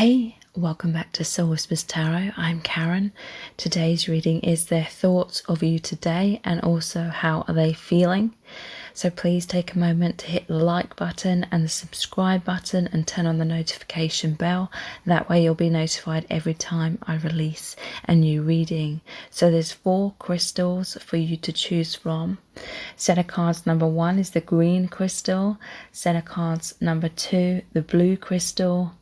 Hey, welcome back to Soul Whispers Tarot. I'm Karen. Today's reading is their thoughts of you today and also how are they feeling. So please take a moment to hit the like button and the subscribe button and turn on the notification bell. That way you'll be notified every time I release a new reading. So there's 4 crystals for you to choose from. Set of cards number 1 is the green crystal. Set of cards number 2, the blue crystal.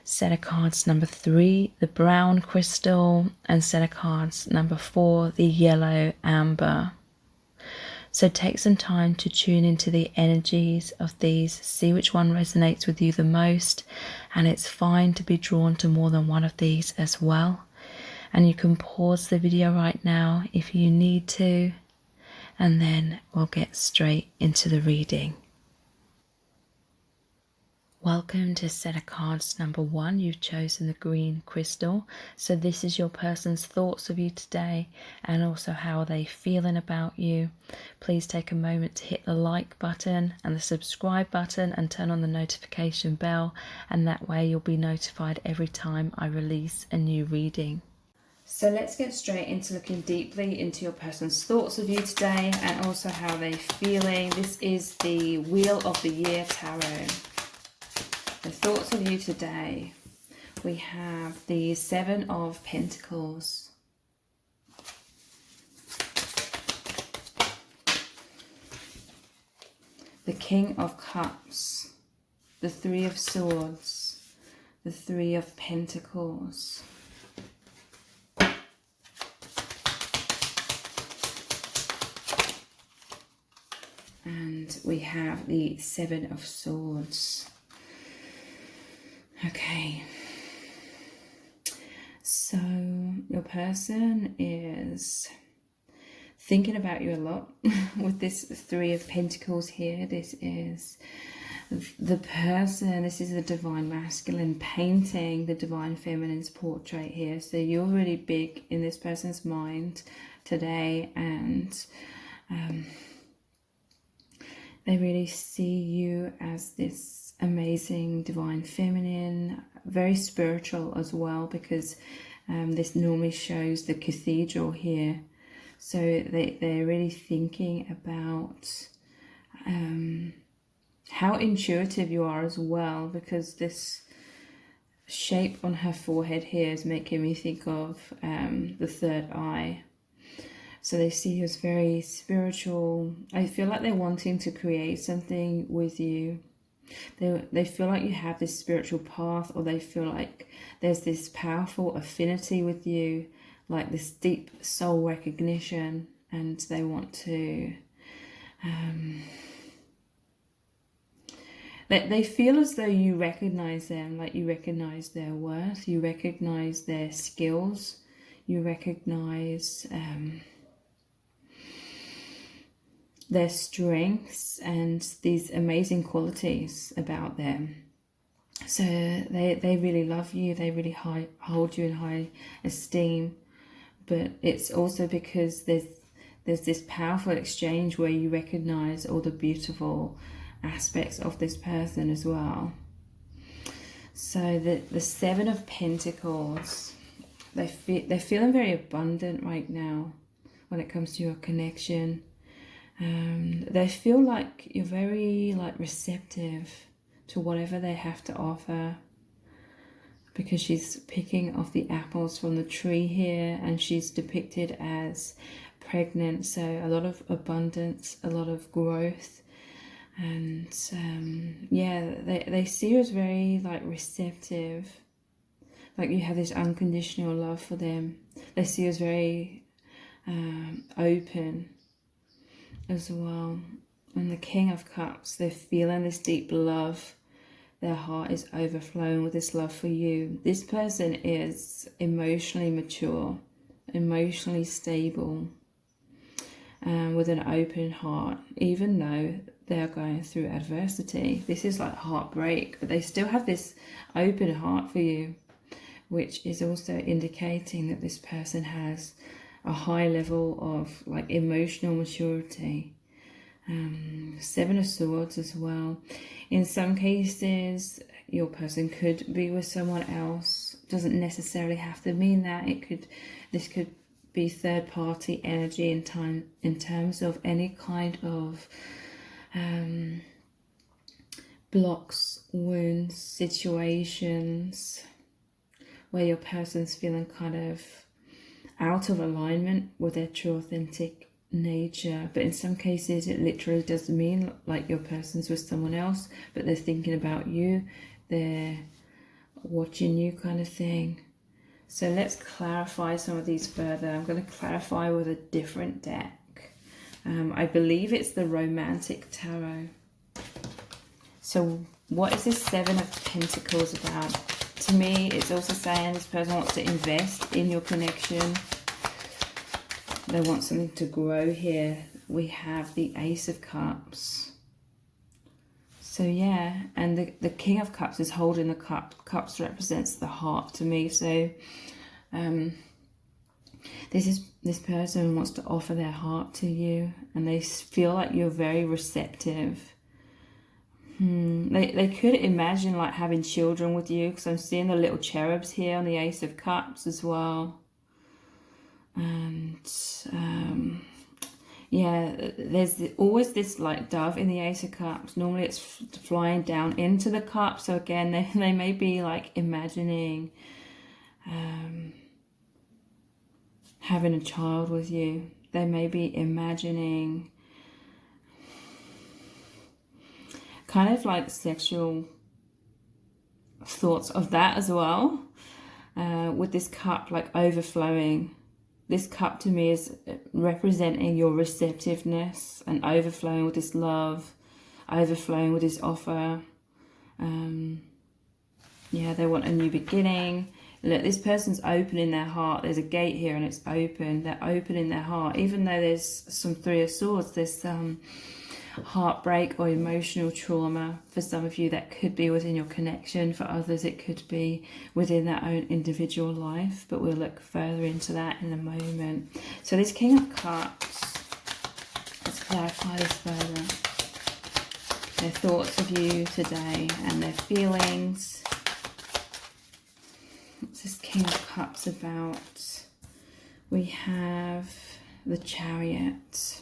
Set of cards number 3, the brown crystal, and set of cards number 4, the yellow amber. So take some time to tune into the energies of these, see which one resonates with you the most, and it's fine to be drawn to more than one of these as well. And you can pause the video right now if you need to, and then we'll get straight into the reading. Welcome to set of cards number 1. You've chosen the green crystal. So this is your person's thoughts of you today and also how are they feeling about you. Please take a moment to hit the like button and the subscribe button and turn on the notification bell, and that way you'll be notified every time I release a new reading. So let's get straight into looking deeply into your person's thoughts of you today and also how they're feeling. This is the Wheel of the Year Tarot. The thoughts of you today, we have the 7 of Pentacles, the King of Cups, the 3 of Swords, the 3 of Pentacles, and we have the 7 of Swords. Okay, so your person is thinking about you a lot with this 3 of Pentacles here. This is the person, this is the Divine Masculine painting the Divine Feminine's portrait here. So you're really big in this person's mind today, and they really see you as this amazing Divine Feminine, very spiritual as well, because this normally shows the cathedral here. So they're really thinking about how intuitive you are as well, because this shape on her forehead here is making me think of the third eye. So they see you as very spiritual. I feel like they're wanting to create something with you. They feel like you have this spiritual path, or they feel like there's this powerful affinity with you, like this deep soul recognition, and they want to they feel as though you recognize them, like you recognize their worth, you recognize their skills, you recognize their strengths and these amazing qualities about them. So they really love you, they really hold you in high esteem, but it's also because there's this powerful exchange where you recognize all the beautiful aspects of this person as well. So the 7 of Pentacles, they're feeling very abundant right now when it comes to your connection. They feel like you're very receptive to whatever they have to offer, because she's picking off the apples from the tree here, and she's depicted as pregnant. So a lot of abundance, a lot of growth, and yeah, they see you as very receptive, like you have this unconditional love for them. They see you as very open as well. And the King of Cups, they're feeling this deep love. Their heart is overflowing with this love for you. This person is emotionally mature, emotionally stable, with an open heart, even though they're going through adversity. This is like heartbreak, but they still have this open heart for you, which is also indicating that this person has a high level of emotional maturity. 7 of Swords as well. In some cases, your person could be with someone else. Doesn't necessarily have to mean that. This could be third party energy in terms of any kind of blocks, wounds, situations where your person's feeling kind of out of alignment with their true authentic nature. But in some cases it literally does mean like your person's with someone else, but they're thinking about you, they're watching you, kind of thing. So let's clarify some of these further. I'm going to clarify with a different deck. I believe it's the Romantic Tarot. So what is this Seven of Pentacles about? To me, it's also saying this person wants to invest in your connection. They want something to grow here. We have the Ace of Cups. So yeah, and the King of Cups is holding the cup. Cups represents the heart to me. So this person wants to offer their heart to you, and they feel like you're very receptive. They could imagine like having children with you, because I'm seeing the little cherubs here on the Ace of Cups as well. And yeah, there's always this like dove in the Ace of Cups. Normally it's flying down into the cup. So again, they may be like imagining having a child with you. They may be imagining kind of like sexual thoughts of that as well, with this cup like overflowing. This cup to me is representing your receptiveness and overflowing with this love, overflowing with this offer. Yeah, they want a new beginning. Look, this person's opening their heart. There's a gate here and it's open. They're opening their heart. Even though there's some Three of Swords, there's some heartbreak or emotional trauma. For some of you, that could be within your connection. For others, it could be within their own individual life. But we'll look further into that in a moment. So this King of Cups, let's clarify this further. Their thoughts of you today and their feelings. What's this King of Cups about? We have the Chariot.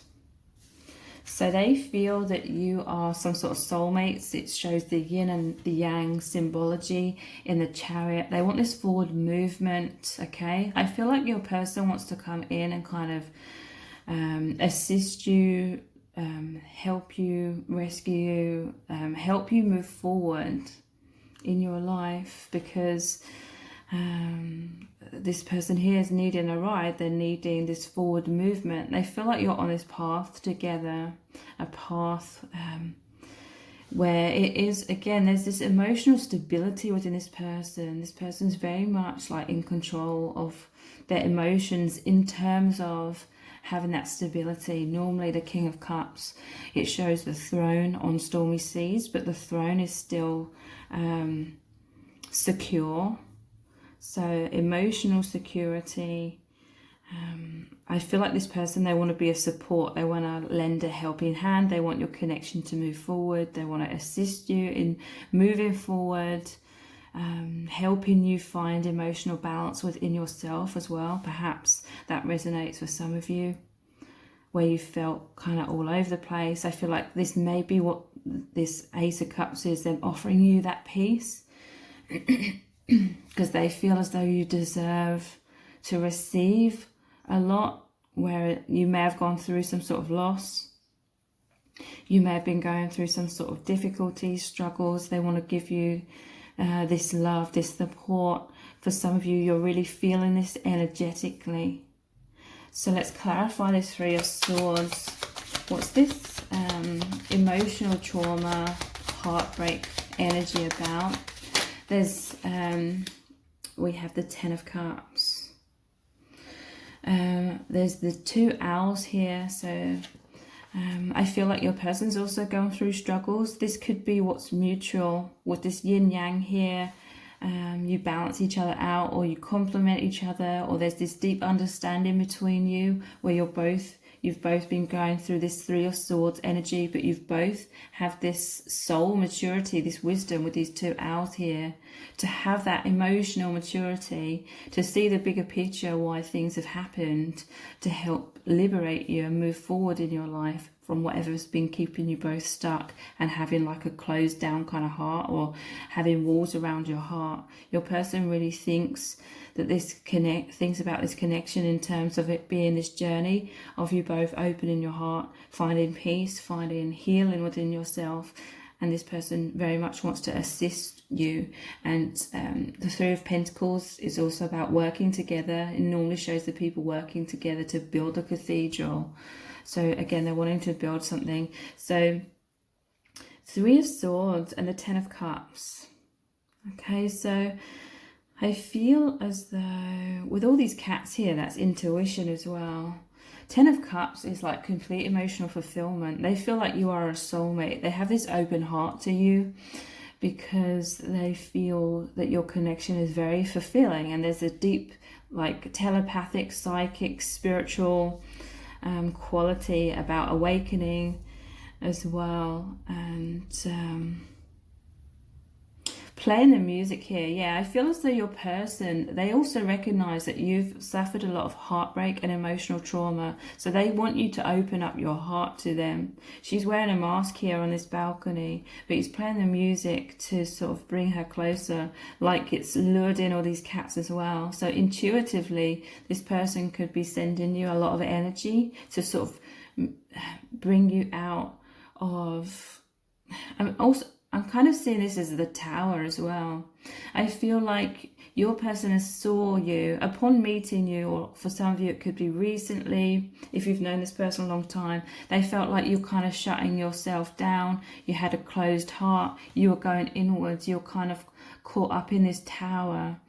So they feel that you are some sort of soulmates. It shows the yin and the yang symbology in the Chariot. They want this forward movement, okay? I feel like your person wants to come in and kind of assist you, help you, rescue you, help you move forward in your life, because this person here is needing a ride. They're needing this forward movement. They feel like you're on this path together, a path where it is, again, there's this emotional stability within this person. This person's very much like in control of their emotions in terms of having that stability. Normally the King of Cups, it shows the throne on stormy seas, but the throne is still secure. So emotional security. I feel like this person, they want to be a support. They want to lend a helping hand. They want your connection to move forward. They want to assist you in moving forward, helping you find emotional balance within yourself as well. Perhaps that resonates with some of you, where you felt kind of all over the place. I feel like this may be what this Ace of Cups is, them offering you that peace. Because they feel as though you deserve to receive a lot, where you may have gone through some sort of loss. You may have been going through some sort of difficulties, struggles. They want to give you this love, this support. For some of you, you're really feeling this energetically. So let's clarify this Three of Swords. What's this emotional trauma, heartbreak energy about? There's, we have the Ten of Cups. There's the two owls here. So I feel like your person's also going through struggles. This could be what's mutual with this yin yang here. You balance each other out, or you complement each other, or there's this deep understanding between you where you're both You've both been going through this Three of Swords energy, but you've both have this soul maturity, this wisdom with these two owls here, to have that emotional maturity, to see the bigger picture, why things have happened, to help liberate you and move forward in your life from whatever's been keeping you both stuck and having like a closed down kind of heart, or having walls around your heart. Your person really thinks that thinks about this connection in terms of it being this journey of you both opening your heart, finding peace, finding healing within yourself. And this person very much wants to assist you. And the Three of Pentacles is also about working together. It normally shows the people working together to build a cathedral. So again, they're wanting to build something. So Three of Swords and the Ten of Cups. Okay, so I feel as though with all these cats here, that's intuition as well. Ten of Cups is like complete emotional fulfillment. They feel like you are a soulmate. They have this open heart to you because they feel that your connection is very fulfilling, and there's a deep like telepathic, psychic, spiritual quality about awakening as well. And playing the music here, yeah, I feel as though your person, they also recognize that you've suffered a lot of heartbreak and emotional trauma, so they want you to open up your heart to them. She's wearing a mask here on this balcony, but he's playing the music to sort of bring her closer, like it's lured in all these cats as well. So intuitively, this person could be sending you a lot of energy to sort of bring you out of... I'm kind of seeing this as the Tower as well. I feel like your person saw you upon meeting you, or for some of you it could be recently, if you've known this person a long time. They felt like you're kind of shutting yourself down. You had a closed heart. You were going inwards. You're kind of caught up in this tower.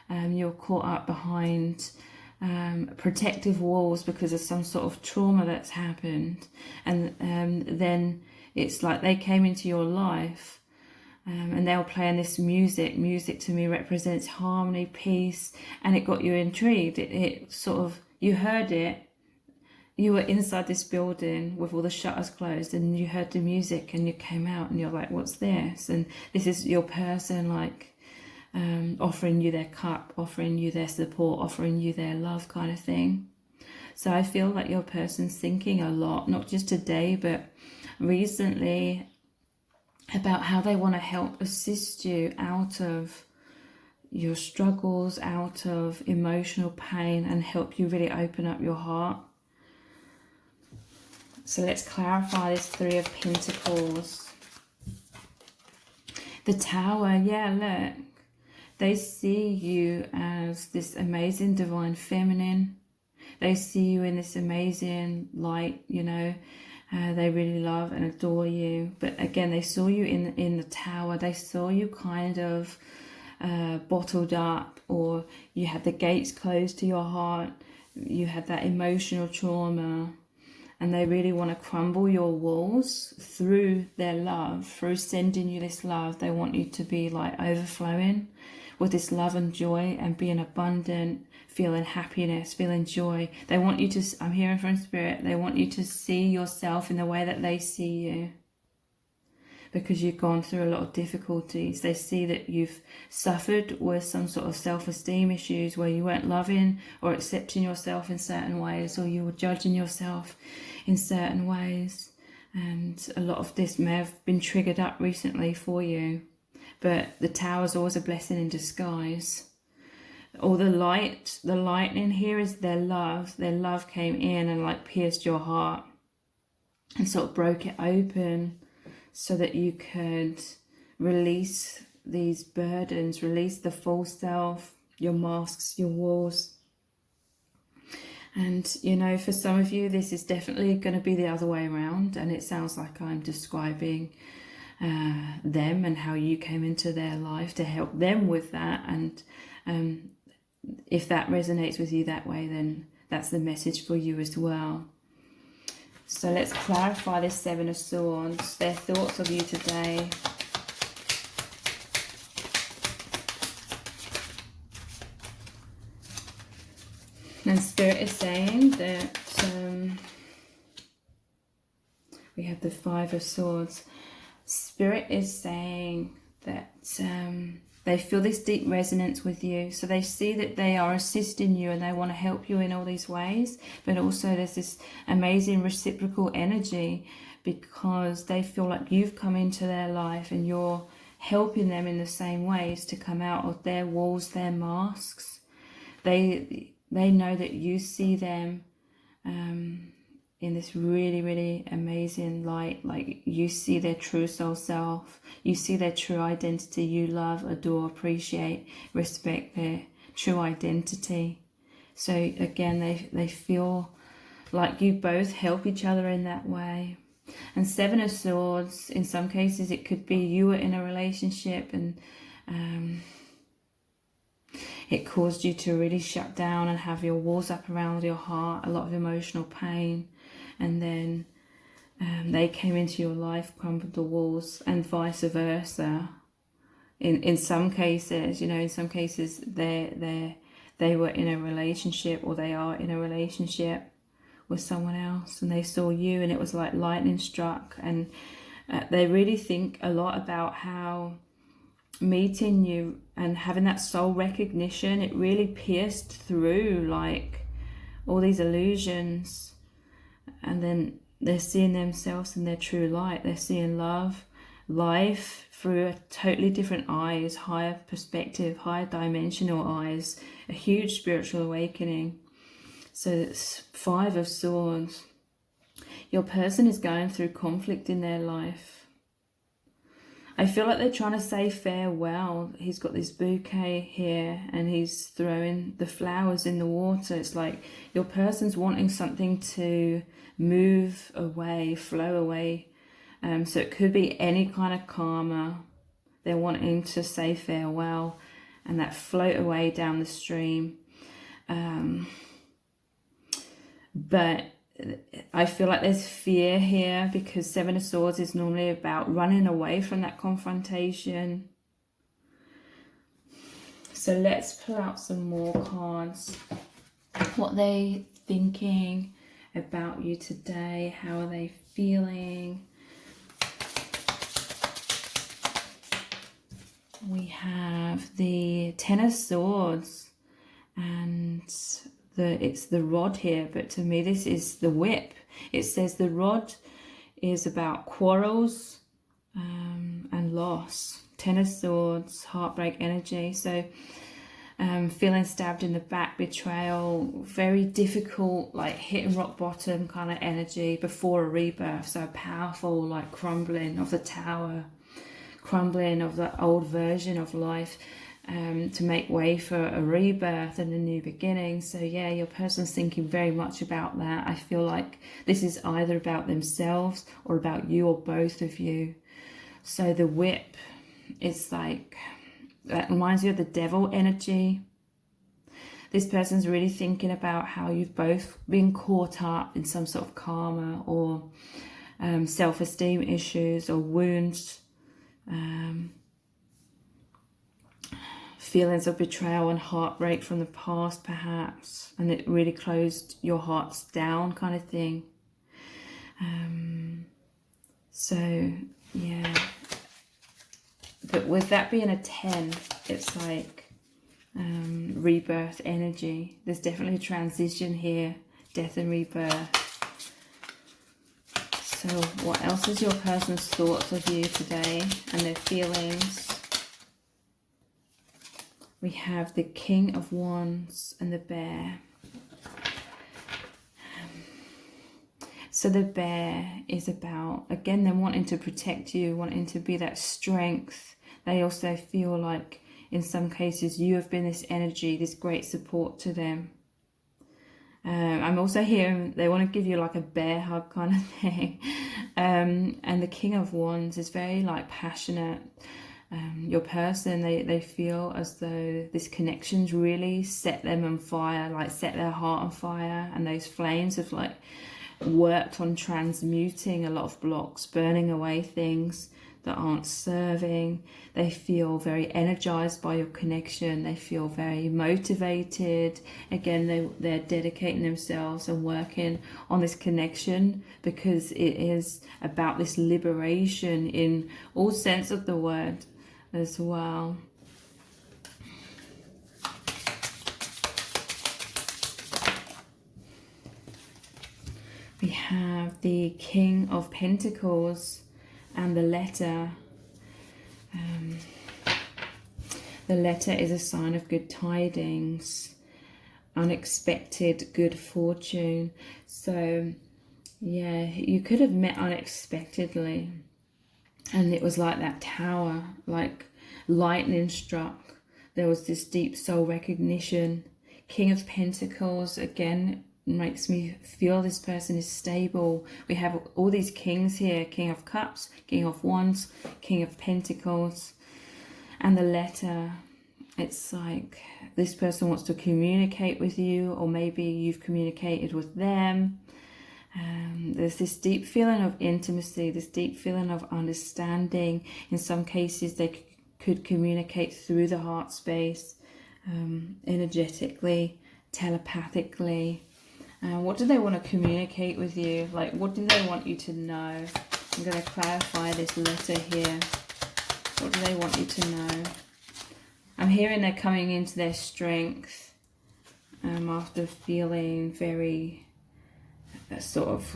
You're caught up behind protective walls because of some sort of trauma that's happened. And then it's like they came into your life. And they were playing this music. Music to me represents harmony, peace, and it got you intrigued. It sort of, you heard it. You were inside this building with all the shutters closed, and you heard the music, and you came out, and you're like, "What's this?" And this is your person, like offering you their cup, offering you their support, offering you their love, kind of thing. So I feel like your person's thinking a lot, not just today, but recently, about how they want to help assist you out of your struggles, out of emotional pain, and help you really open up your heart. So let's clarify this Three of Pentacles. The Tower, yeah, look. They see you as this amazing divine feminine. They see you in this amazing light, you know. They really love and adore you. But again, they saw you in the Tower. They saw you kind of bottled up, or you had the gates closed to your heart. You had that emotional trauma. And they really want to crumble your walls through their love, through sending you this love. They want you to be like overflowing with this love and joy, and being abundant, feeling happiness, feeling joy. They want you to, I'm hearing from Spirit, they want you to see yourself in the way that they see you, because you've gone through a lot of difficulties. They see that you've suffered with some sort of self-esteem issues where you weren't loving or accepting yourself in certain ways, or you were judging yourself in certain ways. And a lot of this may have been triggered up recently for you. But the Tower is always a blessing in disguise. All the light, the lightning here is their love. Their love came in and like pierced your heart and sort of broke it open so that you could release these burdens, release the false self, your masks, your walls. And, you know, for some of you, this is definitely going to be the other way around. And it sounds like I'm describing them and how you came into their life to help them with that. And if that resonates with you that way, then that's the message for you as well. So let's clarify this Seven of Swords, their thoughts of you today. And Spirit is saying that We have the Five of Swords. Spirit is saying that they feel this deep resonance with you. So they see that they are assisting you and they want to help you in all these ways. But also there's this amazing reciprocal energy because they feel like you've come into their life and you're helping them in the same ways to come out of their walls, their masks. They know that you see them in this really, really amazing light. Like you see their true soul self. You see their true identity. You love, adore, appreciate, respect their true identity. So again, they feel like you both help each other in that way. And Seven of Swords, in some cases, it could be you were in a relationship and it caused you to really shut down and have your walls up around your heart, a lot of emotional pain. And then they came into your life, crumbled the walls, and vice versa. In some cases, you know, in some cases they were in a relationship or they are in a relationship with someone else and they saw you and it was like lightning struck. And they really think a lot about how meeting you and having that soul recognition, it really pierced through like all these illusions. And then they're seeing themselves in their true light. They're seeing love, life through a totally different eyes, higher perspective, higher dimensional eyes, a huge spiritual awakening. So it's Five of Swords. Your person is going through conflict in their life. I feel like they're trying to say farewell. He's got this bouquet here and he's throwing the flowers in the water. It's like your person's wanting something to move away, flow away. So it could be any kind of karma. They're wanting to say farewell and that float away down the stream. But I feel like there's fear here because Seven of Swords is normally about running away from that confrontation. So let's pull out some more cards. What they thinking about you today? How are they feeling? We have the Ten of Swords and it's the rod here, but to me this is the whip. It says the rod is about quarrels and loss. Ten of Swords, heartbreak energy. So feeling stabbed in the back, betrayal, very difficult, like hitting rock bottom kind of energy before a rebirth. So powerful, like crumbling of the tower, crumbling of the old version of life. To make way for a rebirth and a new beginning. So yeah, your person's thinking very much about that. I feel like this is either about themselves or about you or both of you. So the whip, it's like, that reminds you of the devil energy. This person's really thinking about how you've both been caught up in some sort of karma or self-esteem issues or wounds. Feelings of betrayal and heartbreak from the past perhaps, and it really closed your hearts down kind of thing. So yeah, but with that being a 10, it's like rebirth energy. There's definitely a transition here, death and rebirth. So what else is your person's thoughts of you today and their feelings? We have the King of Wands and the Bear. So the Bear is about, again, them wanting to protect you, wanting to be that strength. They also feel like, in some cases, you have been this energy, this great support to them. I'm also hearing they want to give you like a bear hug kind of thing. And the King of Wands is very like passionate. Your person, they feel as though this connection's really set them on fire, like set their heart on fire, and those flames have like worked on transmuting a lot of blocks, burning away things that aren't serving. They feel very energized by your connection. They feel very motivated. Again, they're dedicating themselves and working on this connection because it is about this liberation in all sense of the word as well. We have the King of Pentacles and the letter. The letter is a sign of good tidings, unexpected good fortune. So, yeah, you could have met unexpectedly. And it was like that tower, like lightning struck. There was this deep soul recognition. King of Pentacles, again, makes me feel this person is stable. We have all these kings here: King of Cups, King of Wands, King of Pentacles. And the letter, it's like this person wants to communicate with you, or maybe you've communicated with them. There's this deep feeling of intimacy, this deep feeling of understanding. In some cases, they could communicate through the heart space, energetically, telepathically. What do they want to communicate with you? Like, what do they want you to know? I'm going to clarify this letter here. What do they want you to know? I'm hearing they're coming into their strength after feeling very sort of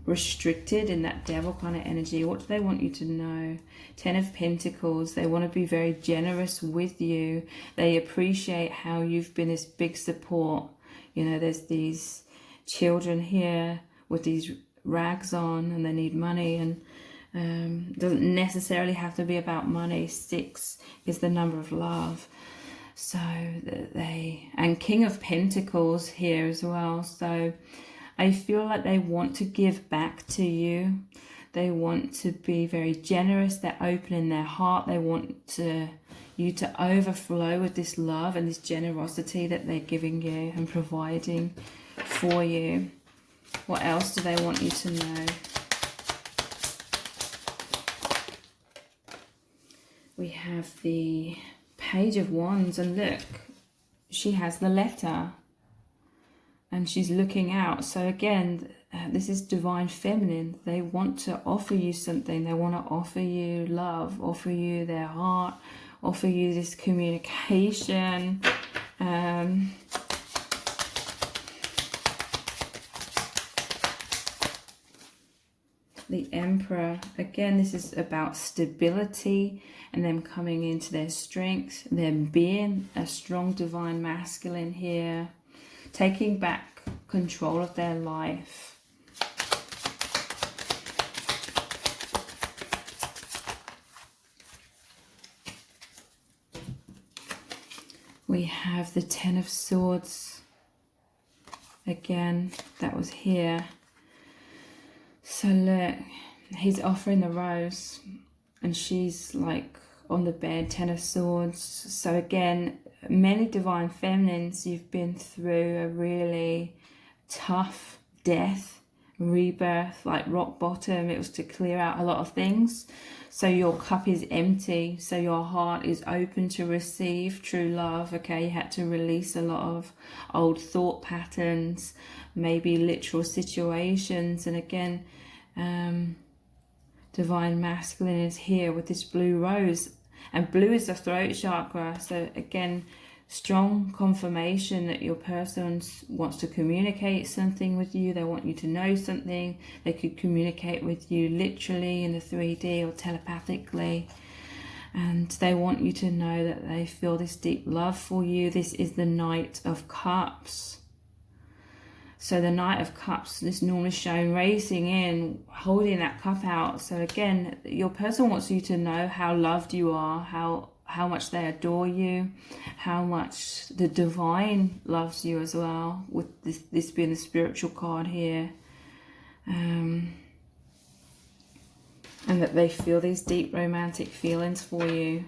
restricted in that devil kind of energy. What do they want you to know? 10 of Pentacles. They want to be very generous with you. They appreciate how you've been this big support. You know, there's these children here with these rags on and they need money, and doesn't necessarily have to be about money. 6 is the number of love. So and King of Pentacles here as well. So I feel like they want to give back to you. They want to be very generous. They're opening their heart. They want you to overflow with this love and this generosity that they're giving you and providing for you. What else do they want you to know? We have the Page of Wands, and look, she has the letter and she's looking out. So again, this is divine feminine. They want to offer you something. They want to offer you love, offer you their heart, offer you this communication. The Emperor, again, this is about stability and them coming into their strength, them being a strong divine masculine here, taking back control of their life. We have the 10 of Swords. Again, that was here. So look, he's offering the rose and she's like on the bed, 10 of Swords. So again, many divine feminines, you've been through a really tough death, rebirth, like rock bottom. It was to clear out a lot of things. So your cup is empty. So your heart is open to receive true love. Okay, you had to release a lot of old thought patterns, maybe literal situations. And again, divine masculine is here with this blue rose, and blue is the throat chakra. So again, strong confirmation that your person wants to communicate something with you. They want you to know something. They could communicate with you literally in the 3D or telepathically, and they want you to know that they feel this deep love for you. This is the Knight of Cups. So the Knight of Cups is normally shown racing in, holding that cup out. So again, your person wants you to know how loved you are, how much they adore you, how much the divine loves you as well, with this being the spiritual card here. And that they feel these deep romantic feelings for you.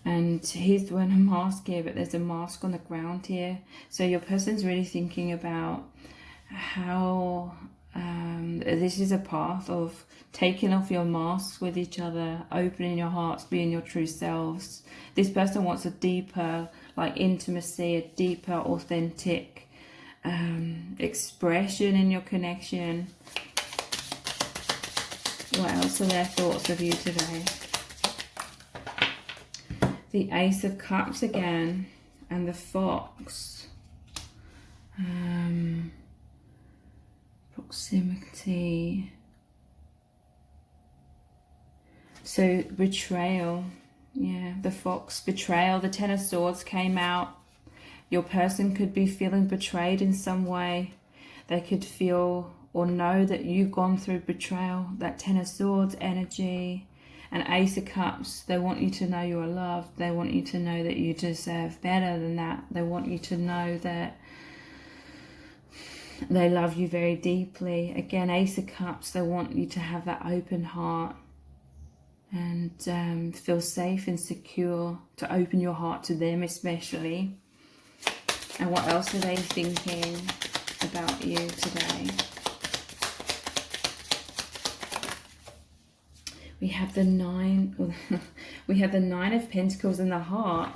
And he's wearing a mask here, but there's a mask on the ground here. So your person's really thinking about how This is a path of taking off your masks with each other, opening your hearts, being your true selves. This person wants a deeper, like, intimacy, a deeper, authentic expression in your connection. What else are their thoughts of you today? The Ace of Cups again, and the Fox. Proximity. So betrayal. Yeah, the Fox, betrayal. The Ten of Swords came out. Your person could be feeling betrayed in some way. They could feel or know that you've gone through betrayal. That Ten of Swords energy. And Ace of Cups, they want you to know you are loved. They want you to know that you deserve better than that. They want you to know that they love you very deeply. Again, Ace of Cups, they want you to have that open heart and feel safe and secure, to open your heart to them especially. And what else are they thinking about you today? We have the Nine of Pentacles in the heart.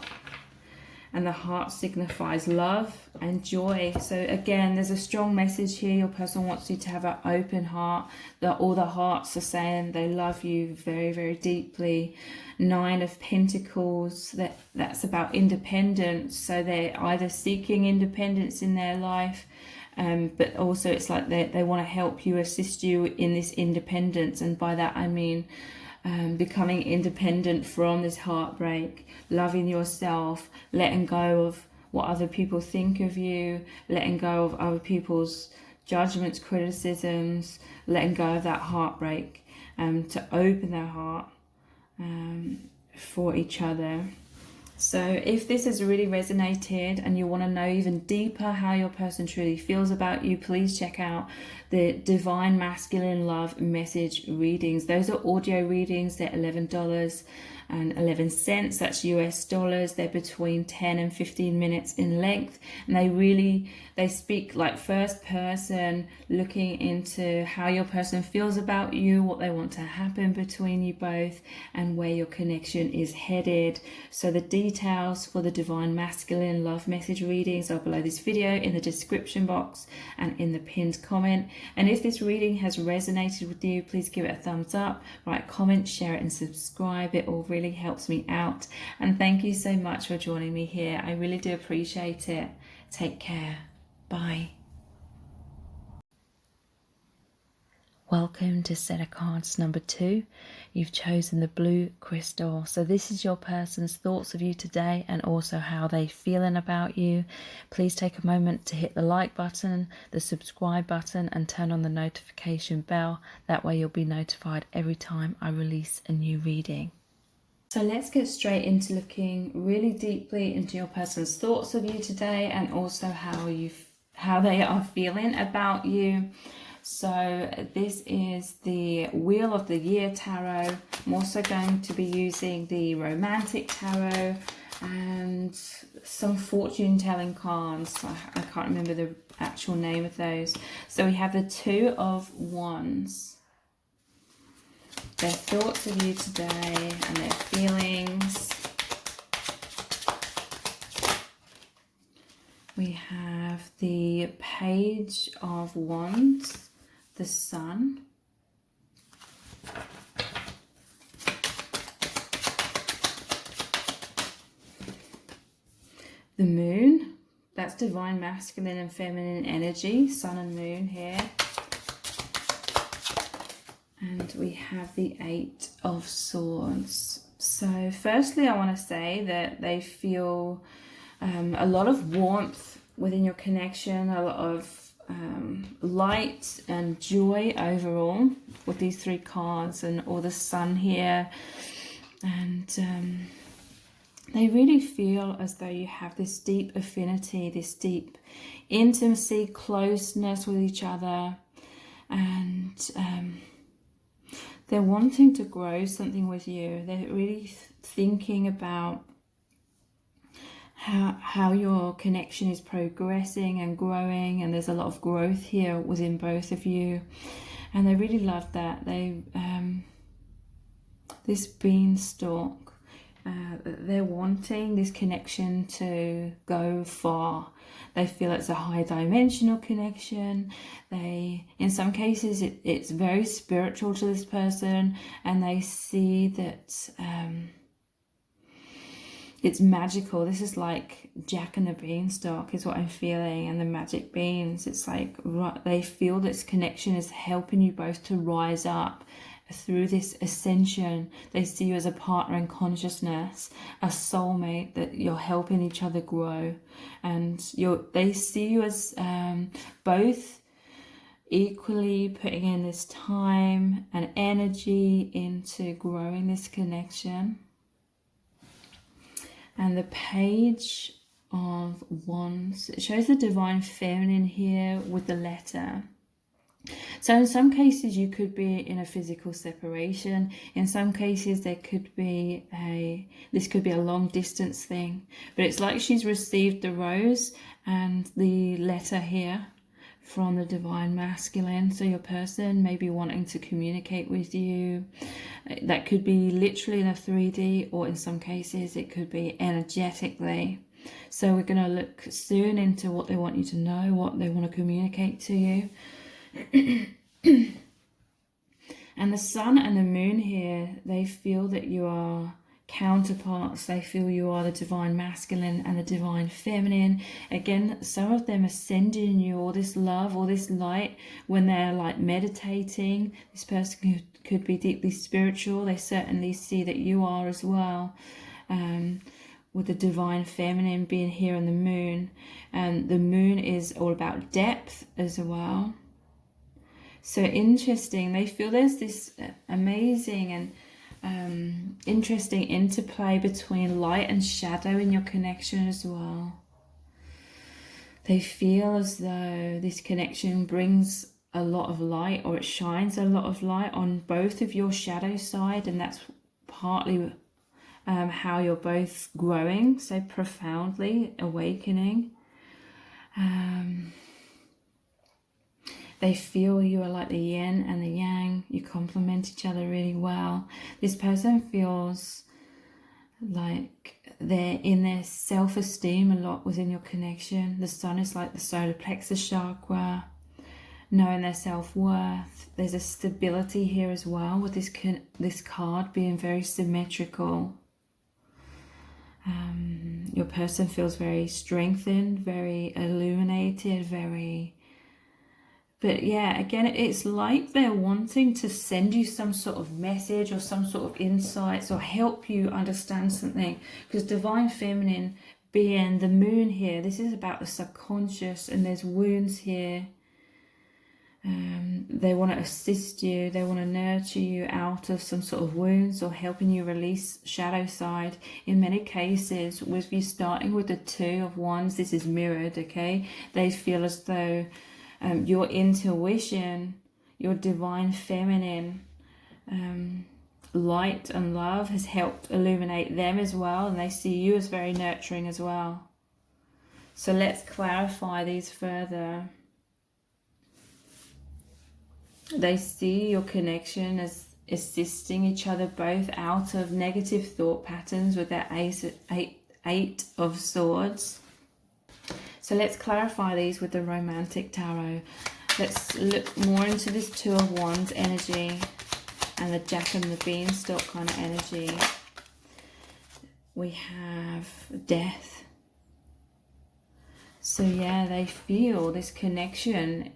And the heart signifies love and joy. So again, there's a strong message here. Your person wants you to have an open heart. All the hearts are saying they love you very, very deeply. Nine of Pentacles, that's about independence. So they're either seeking independence in their life, but also it's like they want to help you, assist you in this independence. And by that I mean becoming independent from this heartbreak, loving yourself, letting go of what other people think of you, letting go of other people's judgments, criticisms, letting go of that heartbreak, to open their heart for each other. So if this has really resonated and you want to know even deeper how your person truly feels about you, please check out the Divine Masculine Love message readings. Those are audio readings. They're $11.11. That's US dollars. They're between 10 and 15 minutes in length. And they speak like first person, looking into how your person feels about you, what they want to happen between you both, and where your connection is headed. So the details for the Divine Masculine Love message readings are below this video, in the description box and in the pinned comment. And if this reading has resonated with you, please give it a thumbs up, write a comment, share it and subscribe. It all really helps me out. And thank you so much for joining me here. I really do appreciate it. Take care. Bye. Welcome to set of cards number 2. You've chosen the blue crystal. So this is your person's thoughts of you today and also how they're feeling about you. Please take a moment to hit the like button, the subscribe button, and turn on the notification bell. That way you'll be notified every time I release a new reading. So let's get straight into looking really deeply into your person's thoughts of you today and also how they are feeling about you. So this is the Wheel of the Year Tarot. I'm also going to be using the Romantic Tarot and some fortune telling cards. I can't remember the actual name of those. So we have the Two of Wands. Their thoughts of you today and their feelings. We have the Page of Wands, the Sun. The Moon, that's divine masculine and feminine energy, Sun and Moon here. And we have the Eight of Swords. So firstly, I want to say that they feel a lot of warmth within your connection, a lot of light and joy overall with these 3 cards and all the Sun here. And they really feel as though you have this deep affinity, this deep intimacy, closeness with each other. And they're wanting to grow something with you. They're really thinking about how your connection is progressing and growing, and there's a lot of growth here within both of you. And they really love that. This beanstalk, they're wanting this connection to go far. They feel it's a high dimensional connection. In some cases, it's very spiritual to this person, and they see that it's magical. This is like Jack and the Beanstalk is what I'm feeling, and the magic beans. It's like they feel this connection is helping you both to rise up through this ascension. They see you as a partner in consciousness, a soulmate, that you're helping each other grow, and they see you as both equally putting in this time and energy into growing this connection. And the Page of Wands, it shows the divine feminine here with the letter. So in some cases you could be in a physical separation. In some cases this could be a long distance thing. But it's like she's received the rose and the letter here from the divine masculine. So your person may be wanting to communicate with you. That could be literally in a 3D, or in some cases it could be energetically. So we're going to look soon into what they want you to know, what they want to communicate to you. And the sun and the moon here, they feel that you are counterparts. They feel you are the divine masculine and the divine feminine. Again, some of them are sending you all this love, all this light when they're like meditating. This person could be deeply spiritual. They certainly see that you are as well, with the divine feminine being here in the moon. And the moon is all about depth as well. So interesting. They feel there's this amazing and interesting interplay between light and shadow in your connection as well. They feel as though this connection brings a lot of light, or it shines a lot of light on both of your shadow side, and that's partly how you're both growing so profoundly, awakening. They feel you are like the yin and the yang. You complement each other really well. This person feels like they're in their self-esteem a lot within your connection. The sun is like the solar plexus chakra, knowing their self-worth. There's a stability here as well with this card being very symmetrical. Your person feels very strengthened, very illuminated, But yeah, again, it's like they're wanting to send you some sort of message or some sort of insights or help you understand something. Because divine feminine being the moon here, this is about the subconscious, and there's wounds here. They want to assist you. They want to nurture you out of some sort of wounds, or helping you release shadow side. In many cases, with you starting with the Two of Wands, this is mirrored, okay? They feel as though your intuition, your divine feminine light and love has helped illuminate them as well, and they see you as very nurturing as well. So let's clarify these further. They see your connection as assisting each other both out of negative thought patterns with their Eight of Swords. So let's clarify these with the Romantic Tarot. Let's look more into this Two of Wands energy and the Jack and the Beanstalk kind of energy. We have Death. So yeah, they feel this connection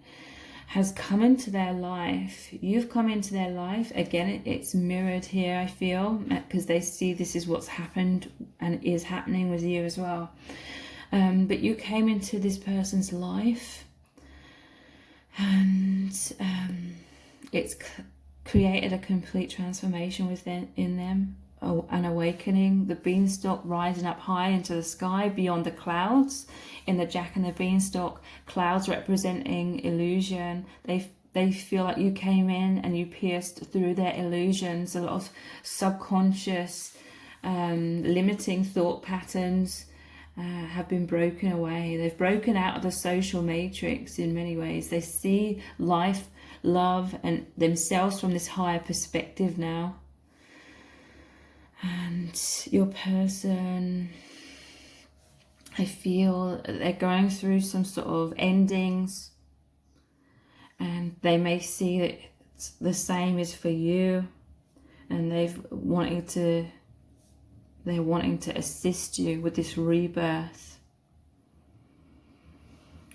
has come into their life. You've come into their life. Again, it's mirrored here, I feel, because they see this is what's happened and is happening with you as well. But you came into this person's life, and it's created a complete transformation in them, an awakening. The beanstalk rising up high into the sky beyond the clouds. In the Jack and the Beanstalk, clouds representing illusion. They feel like you came in and you pierced through their illusions. A lot of subconscious limiting thought patterns have been broken away. They've broken out of the social matrix in many ways. They see life love and themselves from this higher perspective now. And your person, I feel they're going through some sort of endings, and they may see that it's the same is for you, and they're wanting to assist you with this rebirth.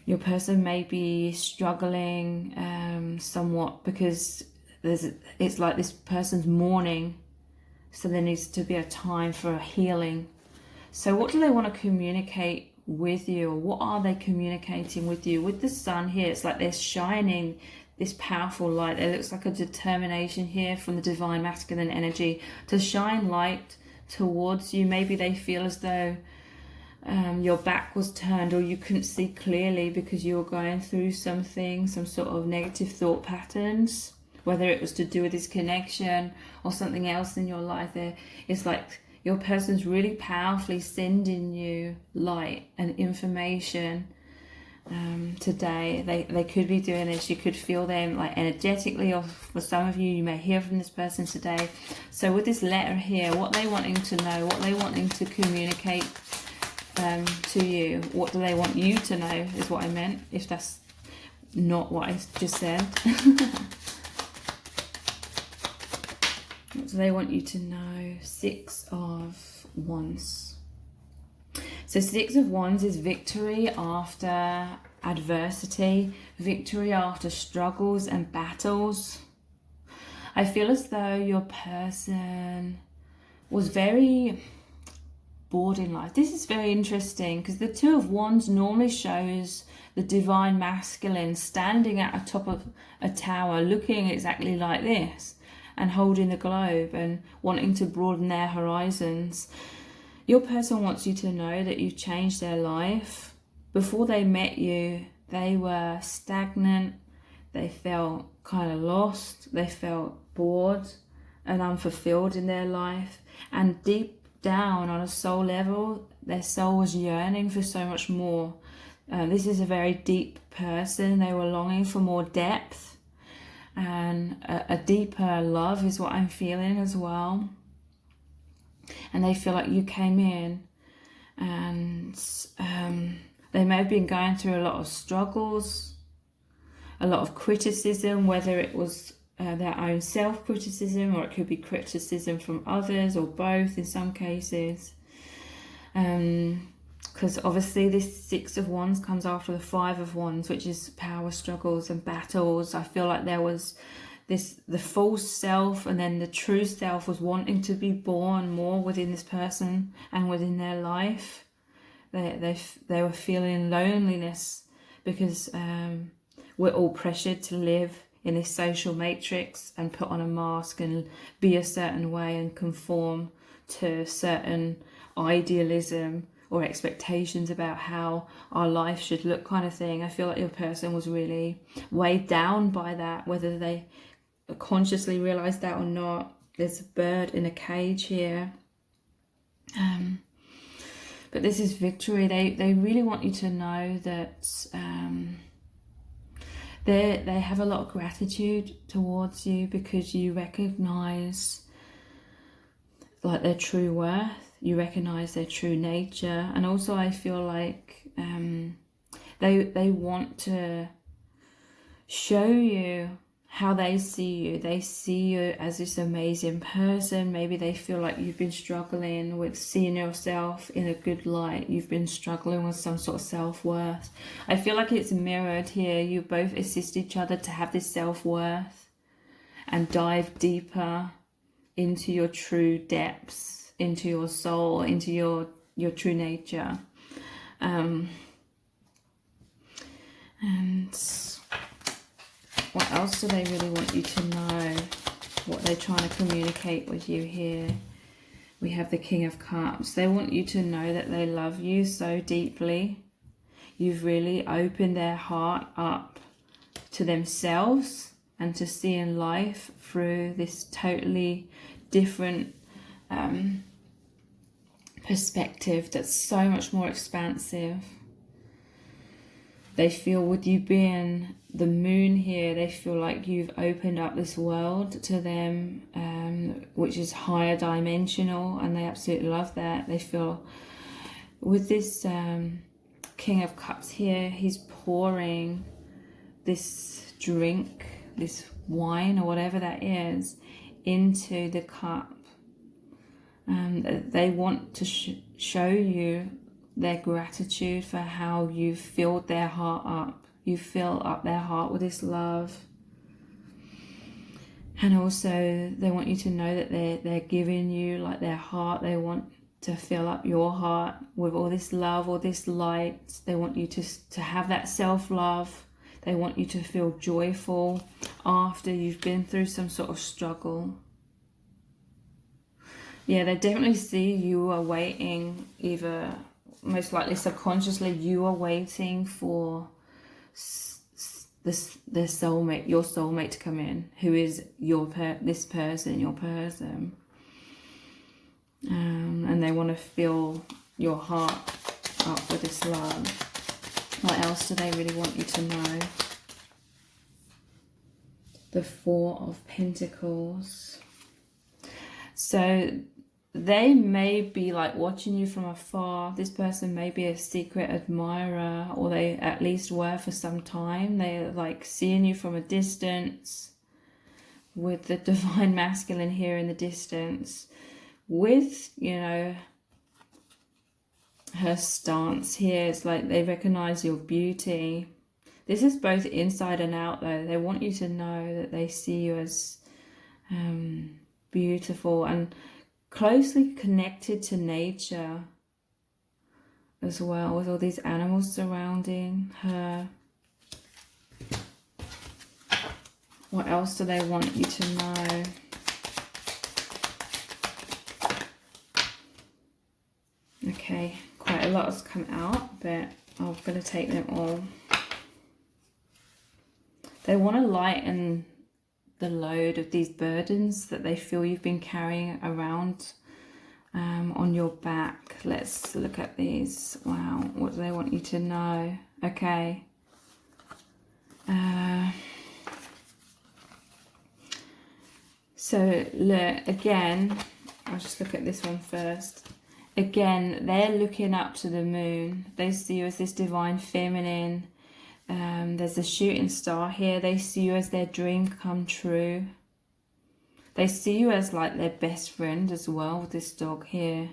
Your person may be struggling somewhat because it's like this person's mourning, so there needs to be a time for a healing. So what do they want to communicate with you, or what are they communicating with you? With the sun here, it's like they're shining this powerful light. There looks like a determination here from the divine masculine energy to shine light towards you. Maybe they feel as though your back was turned, or you couldn't see clearly because you were going through something, some sort of negative thought patterns, whether it was to do with this connection or something else in your life. It's like your person's really powerfully sending you light and information today. They could be doing this. You could feel them like energetically, or for some of you, you may hear from this person today. So with this letter here, what they wanting to know, what they wanting to communicate to you, what do they want you to know is what I meant, if that's not what I just said. What do they want you to know? 6 of Wands. So 6 of Wands is victory after adversity, victory after struggles and battles. I feel as though your person was very bored in life. This is very interesting because the 2 of Wands normally shows the divine masculine standing at the top of a tower looking exactly like this and holding the globe and wanting to broaden their horizons. Your person wants you to know that you've changed their life. Before they met you, they were stagnant, they felt kind of lost, they felt bored and unfulfilled in their life, and deep down on a soul level, their soul was yearning for so much more. This is a very deep person. They were longing for more depth, and a deeper love is what I'm feeling as well. And they feel like you came in, and they may have been going through a lot of struggles, a lot of criticism, whether it was their own self-criticism, or it could be criticism from others, or both in some cases. Because obviously this 6 of Wands comes after the 5 of Wands, which is power struggles and battles. I feel like there was the false self, and then the true self was wanting to be born more within this person and within their life. They were feeling loneliness because we're all pressured to live in this social matrix and put on a mask and be a certain way and conform to certain idealism or expectations about how our life should look, kind of thing. I feel like your person was really weighed down by that, whether they consciously realized that or not. There's a bird in a cage here. But this is victory. They really want you to know that they have a lot of gratitude towards you, because you recognize like their true worth, you recognize their true nature. And also I feel like they want to show you how they see you. They see you as this amazing person. Maybe they feel like you've been struggling with seeing yourself in a good light. You've been struggling with some sort of self-worth. I feel like it's mirrored here. You both assist each other to have this self-worth and dive deeper into your true depths, into your soul, into your true nature. And what else do they really want you to know? What they're trying to communicate with you here? We have the King of Cups. They want you to know that they love you so deeply. You've really opened their heart up to themselves and to seeing life through this totally different perspective that's so much more expansive. They feel with you being the moon here, they feel like you've opened up this world to them, which is higher dimensional, and they absolutely love that. They feel with this King of Cups here, he's pouring this drink, this wine or whatever that is, into the cup. They want to show you their gratitude for how you filled their heart up. You fill up their heart with this love. And also they want you to know that they're giving you like their heart. They want to fill up your heart with all this love, all this light. They want you to have that self-love. They want you to feel joyful after you've been through some sort of struggle. Yeah, they definitely see you are waiting, either most likely subconsciously, you are waiting for the soulmate, your soulmate to come in, who is this person, your person. And they want to fill your heart up with this love. What else do they really want you to know? The Four of Pentacles. So they may be like watching you from afar. This person may be a secret admirer, or they at least were for some time. They're like seeing you from a distance, with the divine masculine here in the distance, with, you know, her stance here. It's like they recognize your beauty. This is both inside and out though. They want you to know that they see you as beautiful and closely connected to nature as well, with all these animals surrounding her. What else do they want you to know? Okay, quite a lot has come out, but I'm going to take them all. They want to lighten the load of these burdens that they feel you've been carrying around on your back. Let's look at these. Wow, what do they want you to know? Okay. So look, again, I'll just look at this one first. Again, they're looking up to the moon. They see you as this divine feminine. There's a shooting star here. They see you as their dream come true. They see you as like their best friend as well, with this dog here.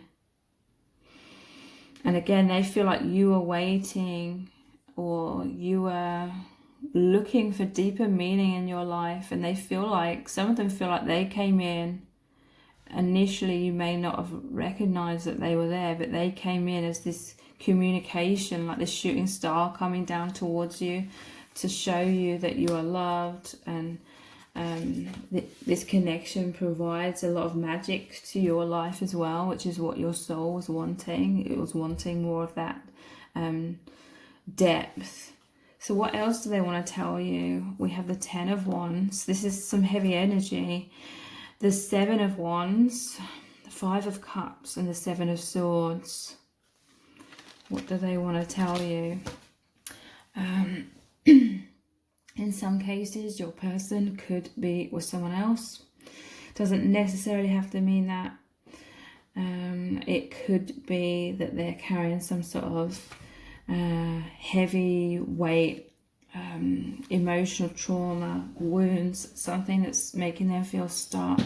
And again, they feel like you are waiting, or you are looking for deeper meaning in your life. And they feel like, some of them feel like they came in. Initially, you may not have recognized that they were there, but they came in as this communication, like this shooting star coming down towards you to show you that you are loved. And this connection provides a lot of magic to your life as well, which is what your soul was wanting. It was wanting more of that depth. So what else do they want to tell you? We have the Ten of Wands. This is some heavy energy. The Seven of Wands, the Five of Cups, and the Seven of Swords. What do they want to tell you? In some cases, your person could be with someone else. Doesn't necessarily have to mean that. It could be that they're carrying some sort of heavy weight, emotional trauma, wounds, something that's making them feel stuck.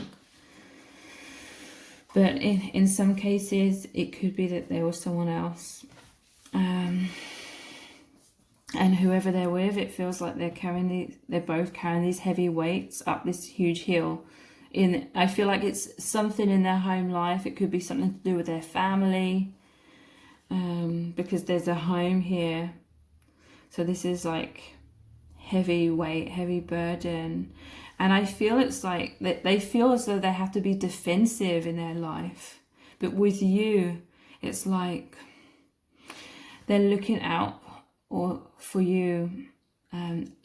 But in some cases, it could be that there was someone else. And whoever they're with, it feels like they're both carrying these heavy weights up this huge hill. I feel like it's something in their home life. It could be something to do with their family, because there's a home here. So this is like heavy weight, heavy burden. And I feel it's like they feel as though they have to be defensive in their life. But with you, it's like they're looking out or for you,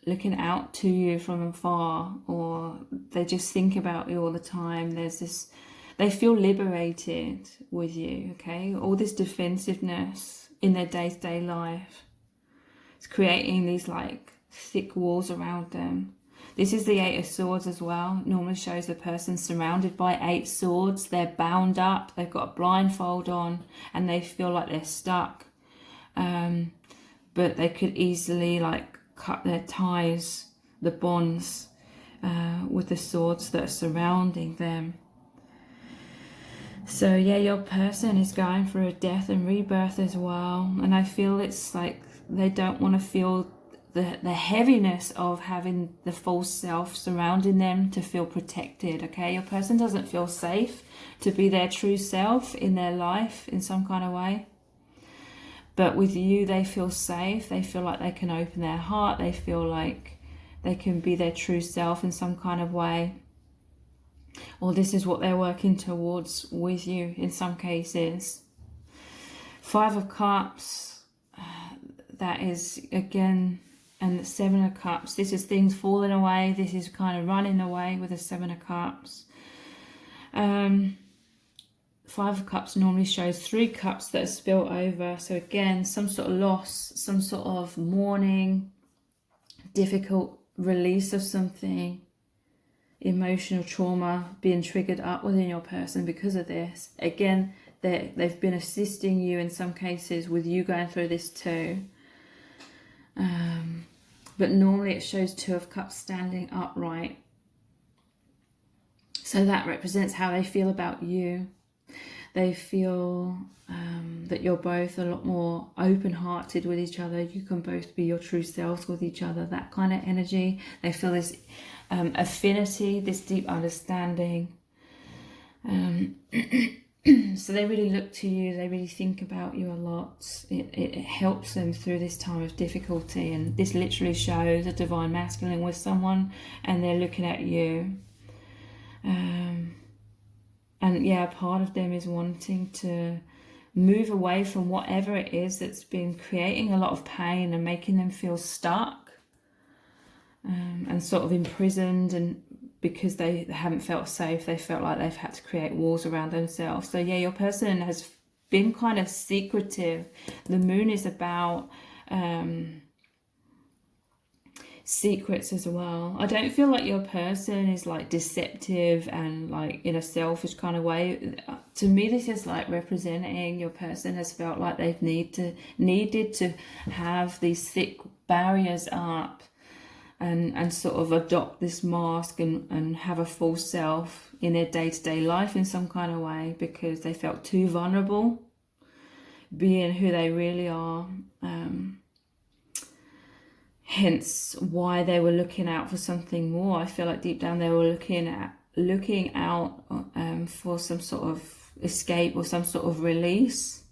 looking out to you from afar, or they just think about you all the time. There's this, they feel liberated with you, okay? All this defensiveness in their day-to-day life. It's creating these like thick walls around them. This is the Eight of Swords as well. Normally shows the person surrounded by 8 swords. They're bound up, they've got a blindfold on, and they feel like they're stuck. But they could easily like cut their ties, the bonds, with the swords that are surrounding them. So yeah, your person is going through a death and rebirth as well. And I feel it's like they don't want to feel the heaviness of having the false self surrounding them to feel protected, okay? Your person doesn't feel safe to be their true self in their life in some kind of way. But with you, they feel safe. They feel like they can open their heart. They feel like they can be their true self in some kind of way. Or this is what they're working towards with you in some cases. 5 of Cups, that is again, and the 7 of Cups. This is things falling away. This is kind of running away with the 7 of Cups. 5 of Cups normally shows 3 cups that are spilled over. So again, some sort of loss, some sort of mourning, difficult release of something, emotional trauma being triggered up within your person because of this. Again, they've been assisting you in some cases with you going through this too. But normally it shows 2 of Cups standing upright. So that represents how they feel about you. They feel that you're both a lot more open-hearted with each other. You can both be your true selves with each other, that kind of energy. They feel this affinity, this deep understanding. So they really look to you, they really think about you a lot. It helps them through this time of difficulty, and this literally shows a divine masculine with someone and they're looking at you. And yeah, part of them is wanting to move away from whatever it is that's been creating a lot of pain and making them feel stuck, and sort of imprisoned, and because they haven't felt safe, they felt like they've had to create walls around themselves. So yeah, your person has been kind of secretive. The moon is about secrets as well. I don't feel like your person is like deceptive and like in a selfish kind of way. To me, this is like representing your person has felt like they've needed to have these thick barriers up and sort of adopt this mask and have a false self in their day-to-day life in some kind of way, because they felt too vulnerable being who they really are. Hence why they were looking out for something more. I feel like deep down they were looking out for some sort of escape or some sort of release.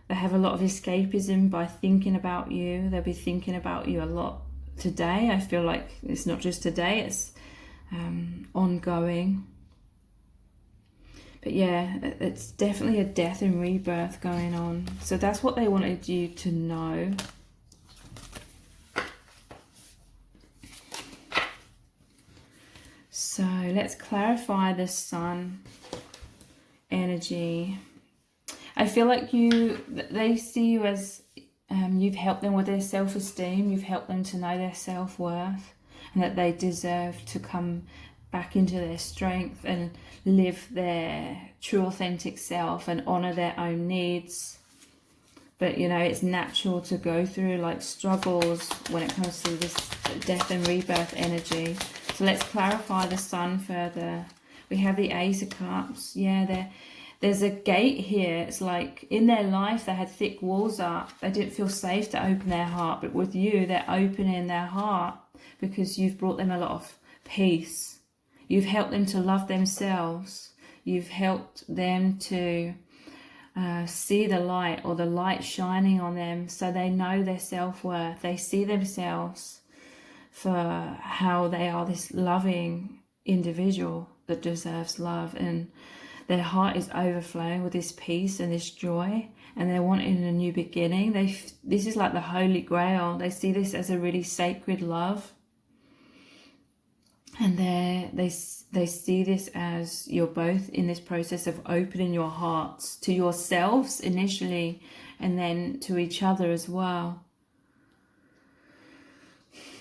They have a lot of escapism by thinking about you. They'll be thinking about you a lot today. I feel like it's not just today, it's ongoing. But yeah, it's definitely a death and rebirth going on. So that's what they wanted you to know. So let's clarify the Sun energy. I feel like they see you as you've helped them with their self-esteem. You've helped them to know their self-worth, and that they deserve to come back into their strength and live their true authentic self and honor their own needs. But you know, it's natural to go through like struggles when it comes to this death and rebirth energy. So let's clarify the Sun further. We have the Ace of Cups. Yeah, there's a gate here. It's like in their life they had thick walls up. They didn't feel safe to open their heart. But with you, they're opening their heart because you've brought them a lot of peace. You've helped them to love themselves. You've helped them to see the light, or the light shining on them, so they know their self-worth. They see themselves for how they are, this loving individual that deserves love, and their heart is overflowing with this peace and this joy, and they're wanting a new beginning. This is like the Holy Grail. They see this as a really sacred love, and they see this as you're both in this process of opening your hearts to yourselves initially, and then to each other as well.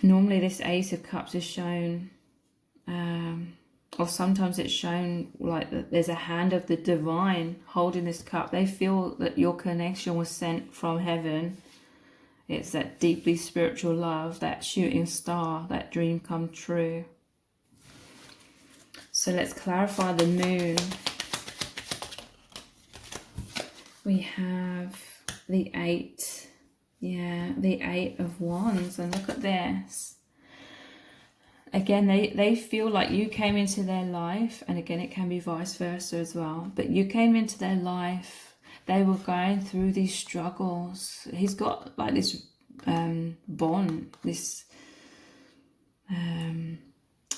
Normally this Ace of Cups is shown, or sometimes it's shown like that there's a hand of the divine holding this cup. They feel that your connection was sent from heaven. It's that deeply spiritual love, that shooting star, that dream come true. So let's clarify the moon. We have the 8. Yeah, the 8 of Wands. And look at this. Again, they feel like you came into their life. And again, it can be vice versa as well. But you came into their life. They were going through these struggles. He's got like this bond, this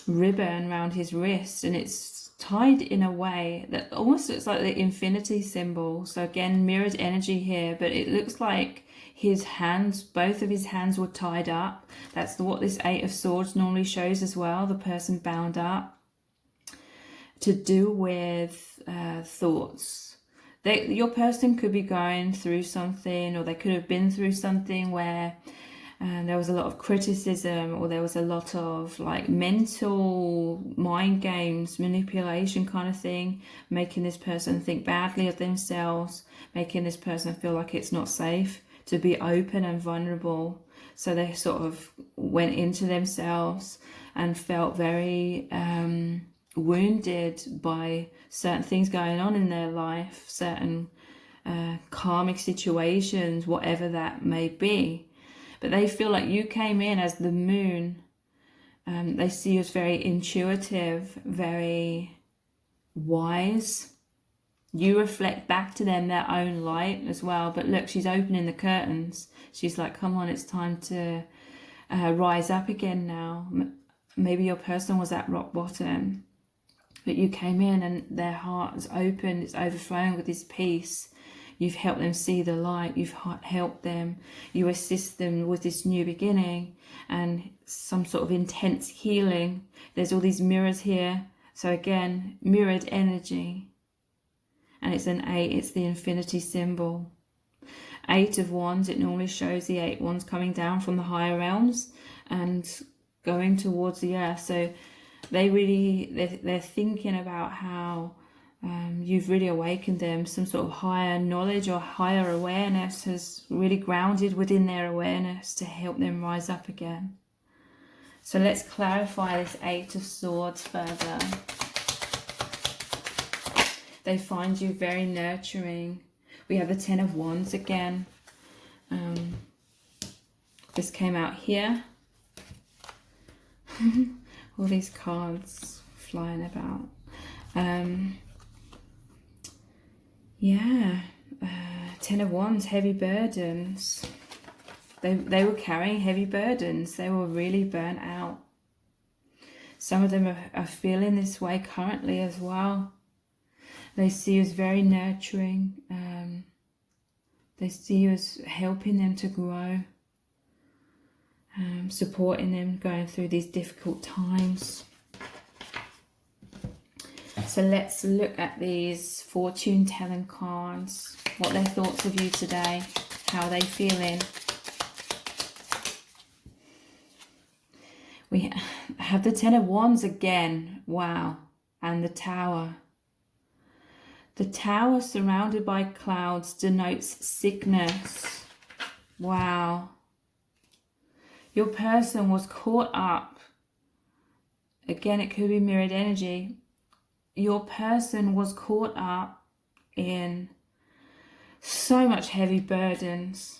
ribbon around his wrist, and it's tied in a way that almost looks like the infinity symbol. So again, mirrored energy here, but it looks like his hands, both of his hands were tied up. That's what this 8 of Swords normally shows as well, the person bound up, to do with thoughts. Your person could be going through something, or they could have been through something where there was a lot of criticism, or there was a lot of like mental mind games, manipulation kind of thing, making this person think badly of themselves, making this person feel like it's not safe to be open and vulnerable. So they sort of went into themselves and felt very wounded by certain things going on in their life, certain karmic situations, whatever that may be. But they feel like you came in as the moon. They see you as very intuitive, very wise. You reflect back to them their own light as well. But look, she's opening the curtains. She's like, come on, it's time to rise up again now. Maybe your person was at rock bottom, but you came in and their heart is open, it's overflowing with this peace. You've helped them see the light, you've helped them, you assist them with this new beginning and some sort of intense healing. There's all these mirrors here. So again, mirrored energy. And it's an 8, it's the infinity symbol. 8 of Wands, it normally shows the 8 wands coming down from the higher realms and going towards the earth. So they're thinking about how you've really awakened them. Some sort of higher knowledge or higher awareness has really grounded within their awareness to help them rise up again. So let's clarify this 8 of Swords further. They find you very nurturing. We have the 10 of Wands again. This came out here. All these cards flying about. Yeah, 10 of Wands, heavy burdens. They were carrying heavy burdens. They were really burnt out. Some of them are feeling this way currently as well. They see you as very nurturing. They see you as helping them to grow. Supporting them going through these difficult times. So let's look at these fortune telling cards. What their thoughts of you today. How they feeling. We have the 10 of Wands again. Wow. And the Tower. The Tower surrounded by clouds denotes sickness. Wow. Your person was caught up. Again, it could be mirrored energy. Your person was caught up in so much heavy burdens.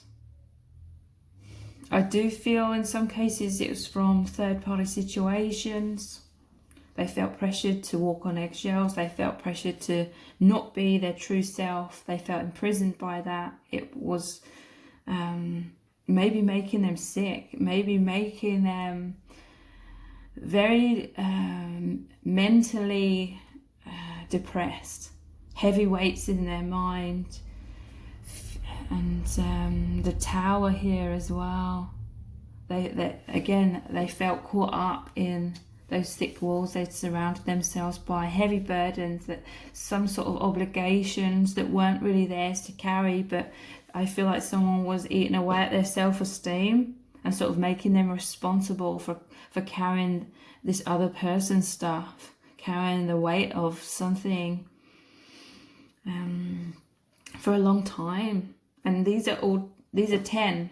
I do feel in some cases it was from third-party situations. They felt pressured to walk on eggshells. They felt pressured to not be their true self. They felt imprisoned by that. It was maybe making them sick, maybe making them very mentally depressed, heavy weights in their mind. And the Tower here as well. They felt caught up in those thick walls they'd surrounded themselves by, heavy burdens, that some sort of obligations that weren't really theirs to carry, but I feel like someone was eating away at their self-esteem and sort of making them responsible for carrying this other person's stuff, carrying the weight of something for a long time. And these are 10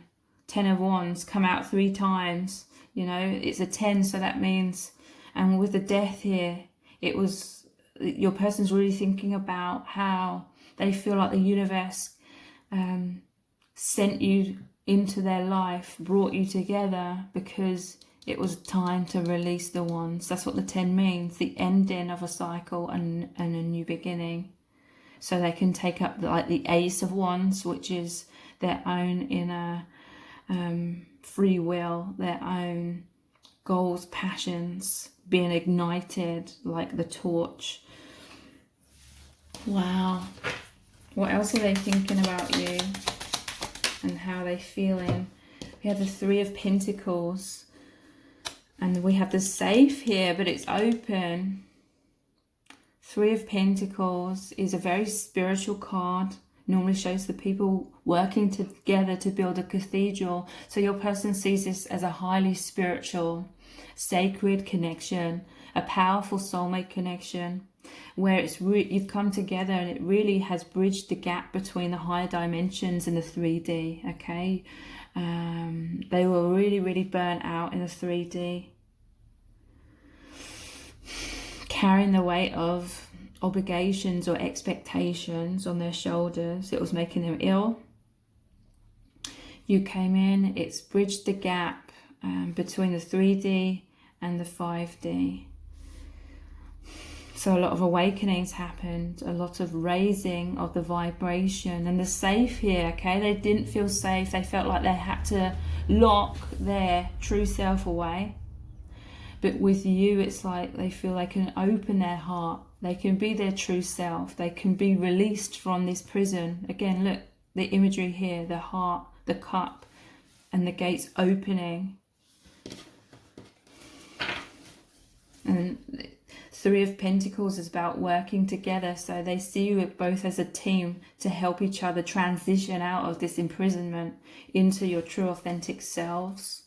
of wands come out 3 times, you know, it's a 10, so that means, and with the death here, it was your person's really thinking about how they feel like the universe sent you into their life, brought you together because it was time to release the wands. That's what the 10 means, the ending of a cycle and a new beginning. So they can take up like the Ace of Wands, which is their own inner free will, their own goals, passions being ignited like the torch. Wow. What else are they thinking about you and how they feeling? We have the 3 of Pentacles and we have the safe here, but it's open. 3 of Pentacles is a very spiritual card. Normally shows the people working together to build a cathedral. So your person sees this as a highly spiritual, sacred connection, a powerful soulmate connection, where it's you've come together and it really has bridged the gap between the higher dimensions and the 3D. Okay, they were really burnt out in the 3D, carrying the weight of obligations or expectations on their shoulders. It was making them ill. You came in, it's bridged the gap between the 3D and the 5D. So a lot of awakenings happened, a lot of raising of the vibration. And the safe here, okay, they didn't feel safe. They felt like they had to lock their true self away. But with you, it's like they feel they can open their heart. They can be their true self. They can be released from this prison. Again, look, the imagery here, the heart, the cup, and the gates opening. And 3 of Pentacles is about working together. So they see you both as a team to help each other transition out of this imprisonment into your true authentic selves.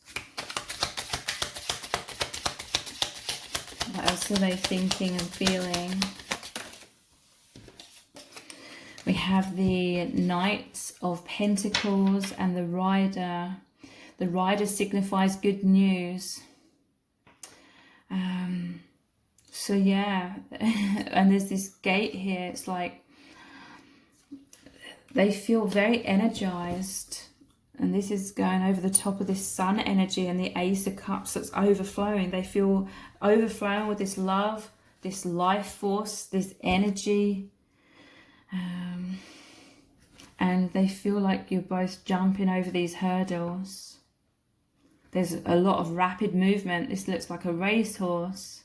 What else are they thinking and feeling? We have the Knight of Pentacles and the Rider. The Rider signifies good news. So yeah, and there's this gate here. It's like they feel very energized. And this is going over the top of this Sun energy and the Ace of Cups that's overflowing. They feel overflowing with this love, this life force, this energy. And they feel like you're both jumping over these hurdles. There's a lot of rapid movement. This looks like a racehorse.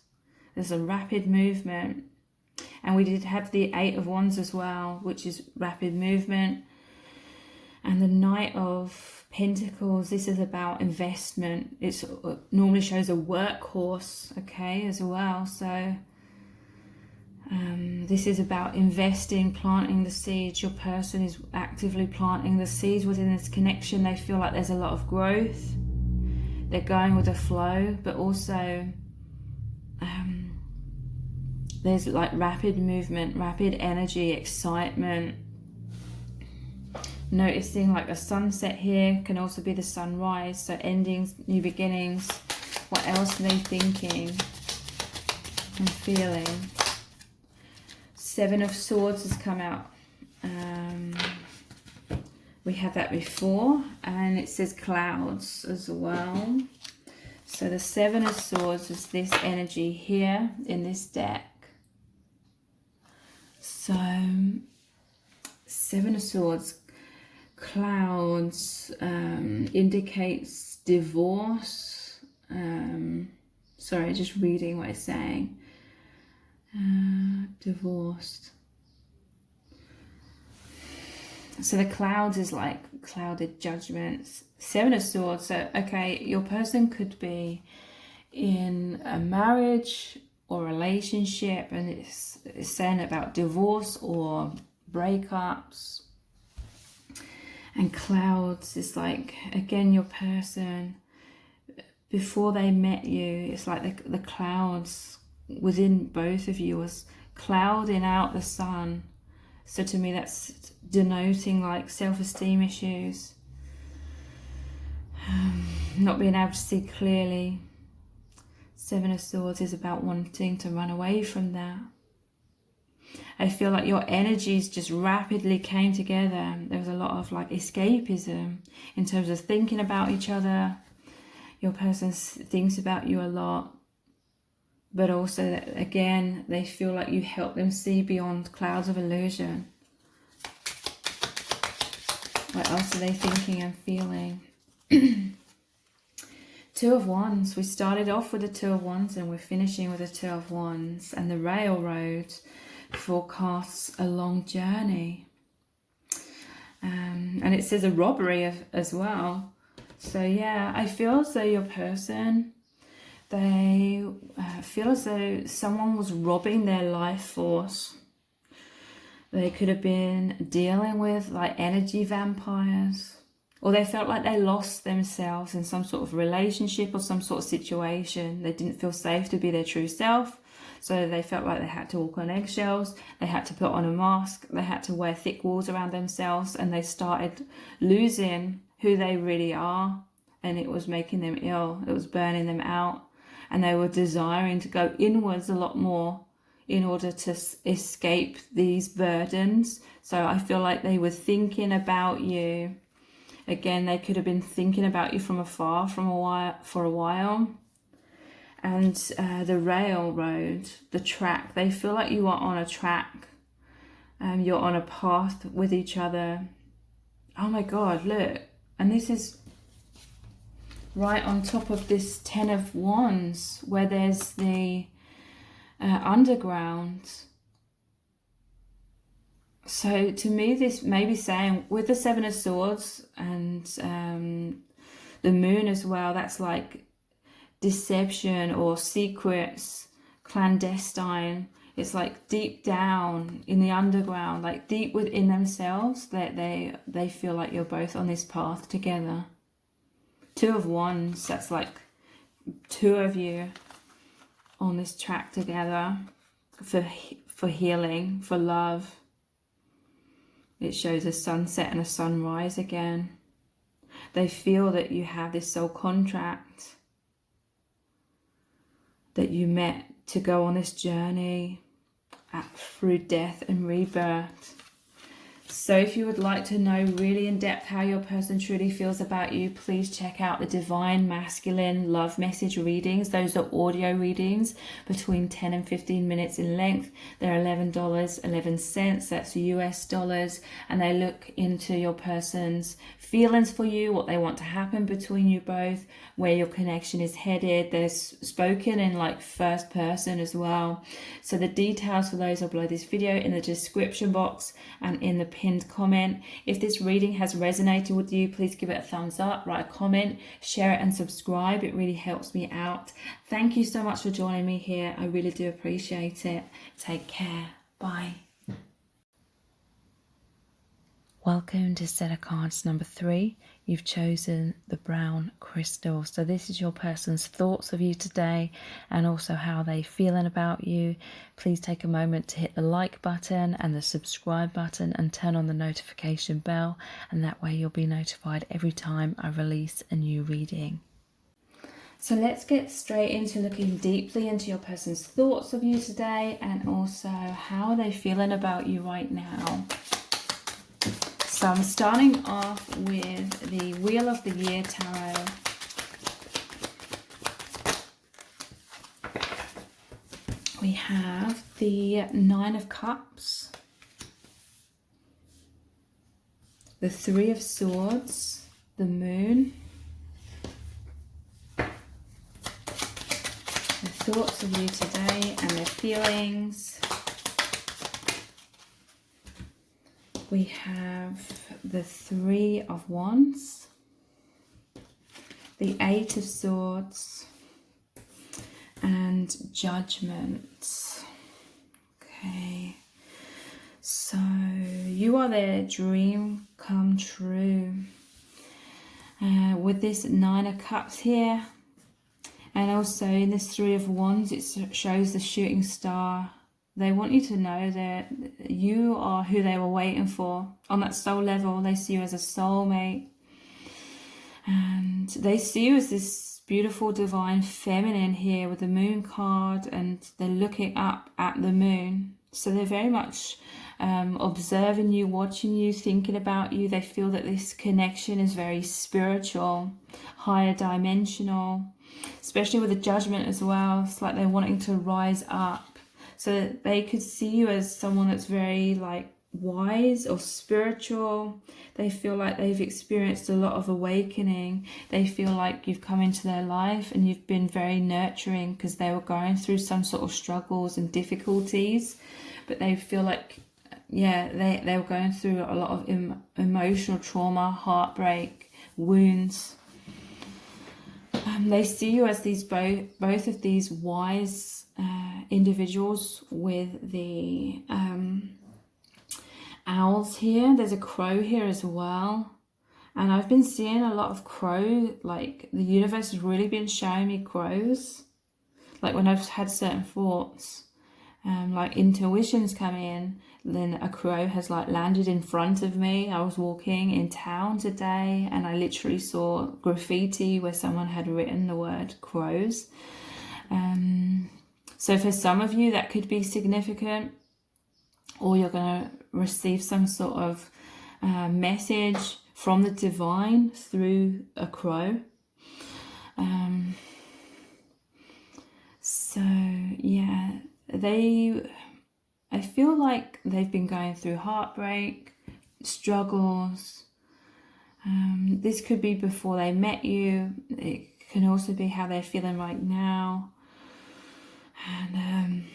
There's a rapid movement. And we did have the 8 of Wands as well, which is rapid movement. And the Knight of Pentacles, this is about investment. It normally shows a workhorse, okay, as well. So this is about investing, planting the seeds. Your person is actively planting the seeds within this connection. They feel like there's a lot of growth. They're going with the flow, but also there's like rapid movement, rapid energy, excitement. Noticing like a sunset here can also be the sunrise. So endings, new beginnings. What else are they thinking and feeling? 7 of Swords has come out. We had that before, and it says clouds as well. So the 7 of Swords is this energy here in this deck. So 7 of Swords, clouds, indicates divorce. Sorry, just reading what it's saying. Divorced. So the clouds is like clouded judgments. 7 of Swords. So, okay, your person could be in a marriage or relationship, and it's saying about divorce or breakups. And clouds is like, again, your person before they met you, it's like the clouds within both of you was clouding out the sun. So to me, that's denoting like self-esteem issues, not being able to see clearly. Seven of Swords is about wanting to run away from that. I feel like your energies just rapidly came together. There was a lot of like escapism in terms of thinking about each other. Your person thinks about you a lot, but also that, again, they feel like you help them see beyond clouds of illusion. What else are they thinking and feeling? Two of Wands. We started off with the Two of Wands and we're finishing with the Two of Wands. And the Railroad forecasts a long journey. And it says a robbery as well. So yeah, I feel as though your person, they feel as though someone was robbing their life force. They could have been dealing with like energy vampires, or they felt like they lost themselves in some sort of relationship or some sort of situation. They didn't feel safe to be their true self, so they felt like they had to walk on eggshells, they had to put on a mask, they had to wear thick walls around themselves, and they started losing who they really are, and it was making them ill, it was burning them out, and they were desiring to go inwards a lot more in order to escape these burdens. So I feel like they were thinking about you. Again, they could have been thinking about you from afar for a while. And the railroad, the track, they feel like you are on a track. You're on a path with each other. Oh my God, look. And this is right on top of this Ten of Wands, where there's the underground. So to me, this may be saying with the Seven of Swords and the Moon as well, that's like deception or secrets, clandestine. It's like deep down in the underground, like deep within themselves, that they feel like you're both on this path together. Two of Wands, that's like two of you on this track together for healing, for love. It shows a sunset and a sunrise again. They feel that you have this soul contract, that you met to go on this journey through death and rebirth. So if you would like to know really in depth how your person truly feels about you, please check out the Divine Masculine Love Message readings. Those are audio readings between 10 and 15 minutes in length. They're $11.11, that's US dollars, and they look into your person's feelings for you, what they want to happen between you both, where your connection is headed. They're spoken in like first person as well. So the details for those are below this video in the description box and in the pinned comment. If this reading has resonated with you, please give it a thumbs up, write a comment, share it and subscribe. It really helps me out. Thank you so much for joining me here. I really do appreciate it. Take care. Bye. Welcome to set of cards number 3. You've chosen the brown crystal. So this is your person's thoughts of you today and also how they're feeling about you. Please take a moment to hit the like button and the subscribe button and turn on the notification bell, and that way you'll be notified every time I release a new reading. So let's get straight into looking deeply into your person's thoughts of you today and also how they're feeling about you right now. So I'm starting off with the Wheel of the Year Tarot. We have the Nine of Cups, the Three of Swords, the Moon, the thoughts of you today and their feelings. We have the Three of Wands, the Eight of Swords, and Judgment. Okay, so you are their dream come true. With this Nine of Cups here, And also in this Three of Wands, it shows the shooting star. They want you to know that you are who they were waiting for. On that soul level, they see you as a soulmate. And they see you as this beautiful, divine feminine here with the moon card, and they're looking up at the moon. So they're very much observing you, watching you, thinking about you. They feel that this connection is very spiritual, higher dimensional, especially with the Judgment as well. It's like they're wanting to rise up. So they could see you as someone that's very like wise or spiritual. They feel like they've experienced a lot of awakening. They feel like you've come into their life and you've been very nurturing because they were going through some sort of struggles and difficulties, but they feel like, yeah, they were going through a lot of emotional trauma, heartbreak, wounds. They see you as these both of these wise individuals with the owls here. There's a crow here as well, and I've been seeing a lot of crow, like the universe has really been showing me crows, like when I've had certain thoughts, like intuitions come in, then a crow has like landed in front of me. I was walking in town today and I literally saw graffiti where someone had written the word crows. So for some of you that could be significant, or you're going to receive some sort of message from the divine through a crow. So yeah, I feel like they've been going through heartbreak, struggles. This could be before they met you. It can also be how they're feeling right now. And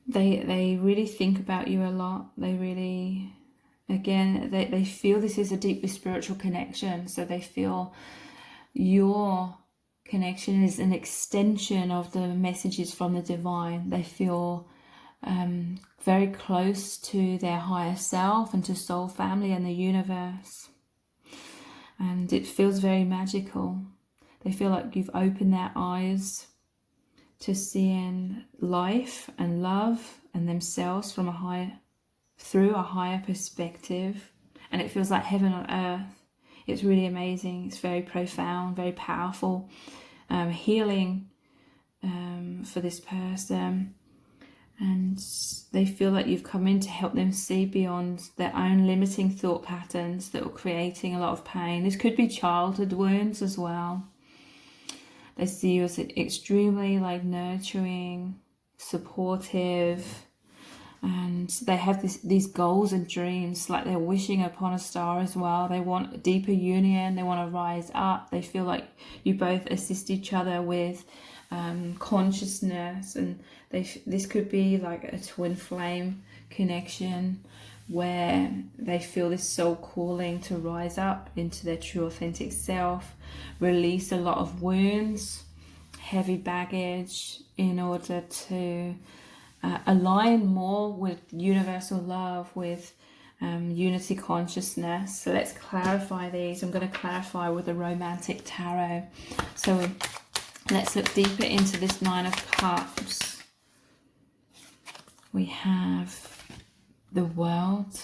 they really think about you a lot. They really, again, they feel this is a deeply spiritual connection. So they feel your connection is an extension of the messages from the divine. They feel very close to their higher self and to soul family and the universe. And it feels very magical. They feel like you've opened their eyes to seeing life and love and themselves from through a higher perspective. And it feels like heaven on earth. It's really amazing. It's very profound, very powerful, healing for this person. And they feel like you've come in to help them see beyond their own limiting thought patterns that were creating a lot of pain. This could be childhood wounds as well. They see you as extremely like nurturing, supportive, and they have these goals and dreams, like they're wishing upon a star as well. They want a deeper union. They want to rise up. They feel like you both assist each other with consciousness, and this could be like a twin flame connection where they feel this soul calling to rise up into their true authentic self, release a lot of wounds, heavy baggage, in order to align more with universal love, with unity consciousness. So let's clarify these. I'm going to clarify with the Romantic Tarot. So let's look deeper into this Nine of Cups. We have the World.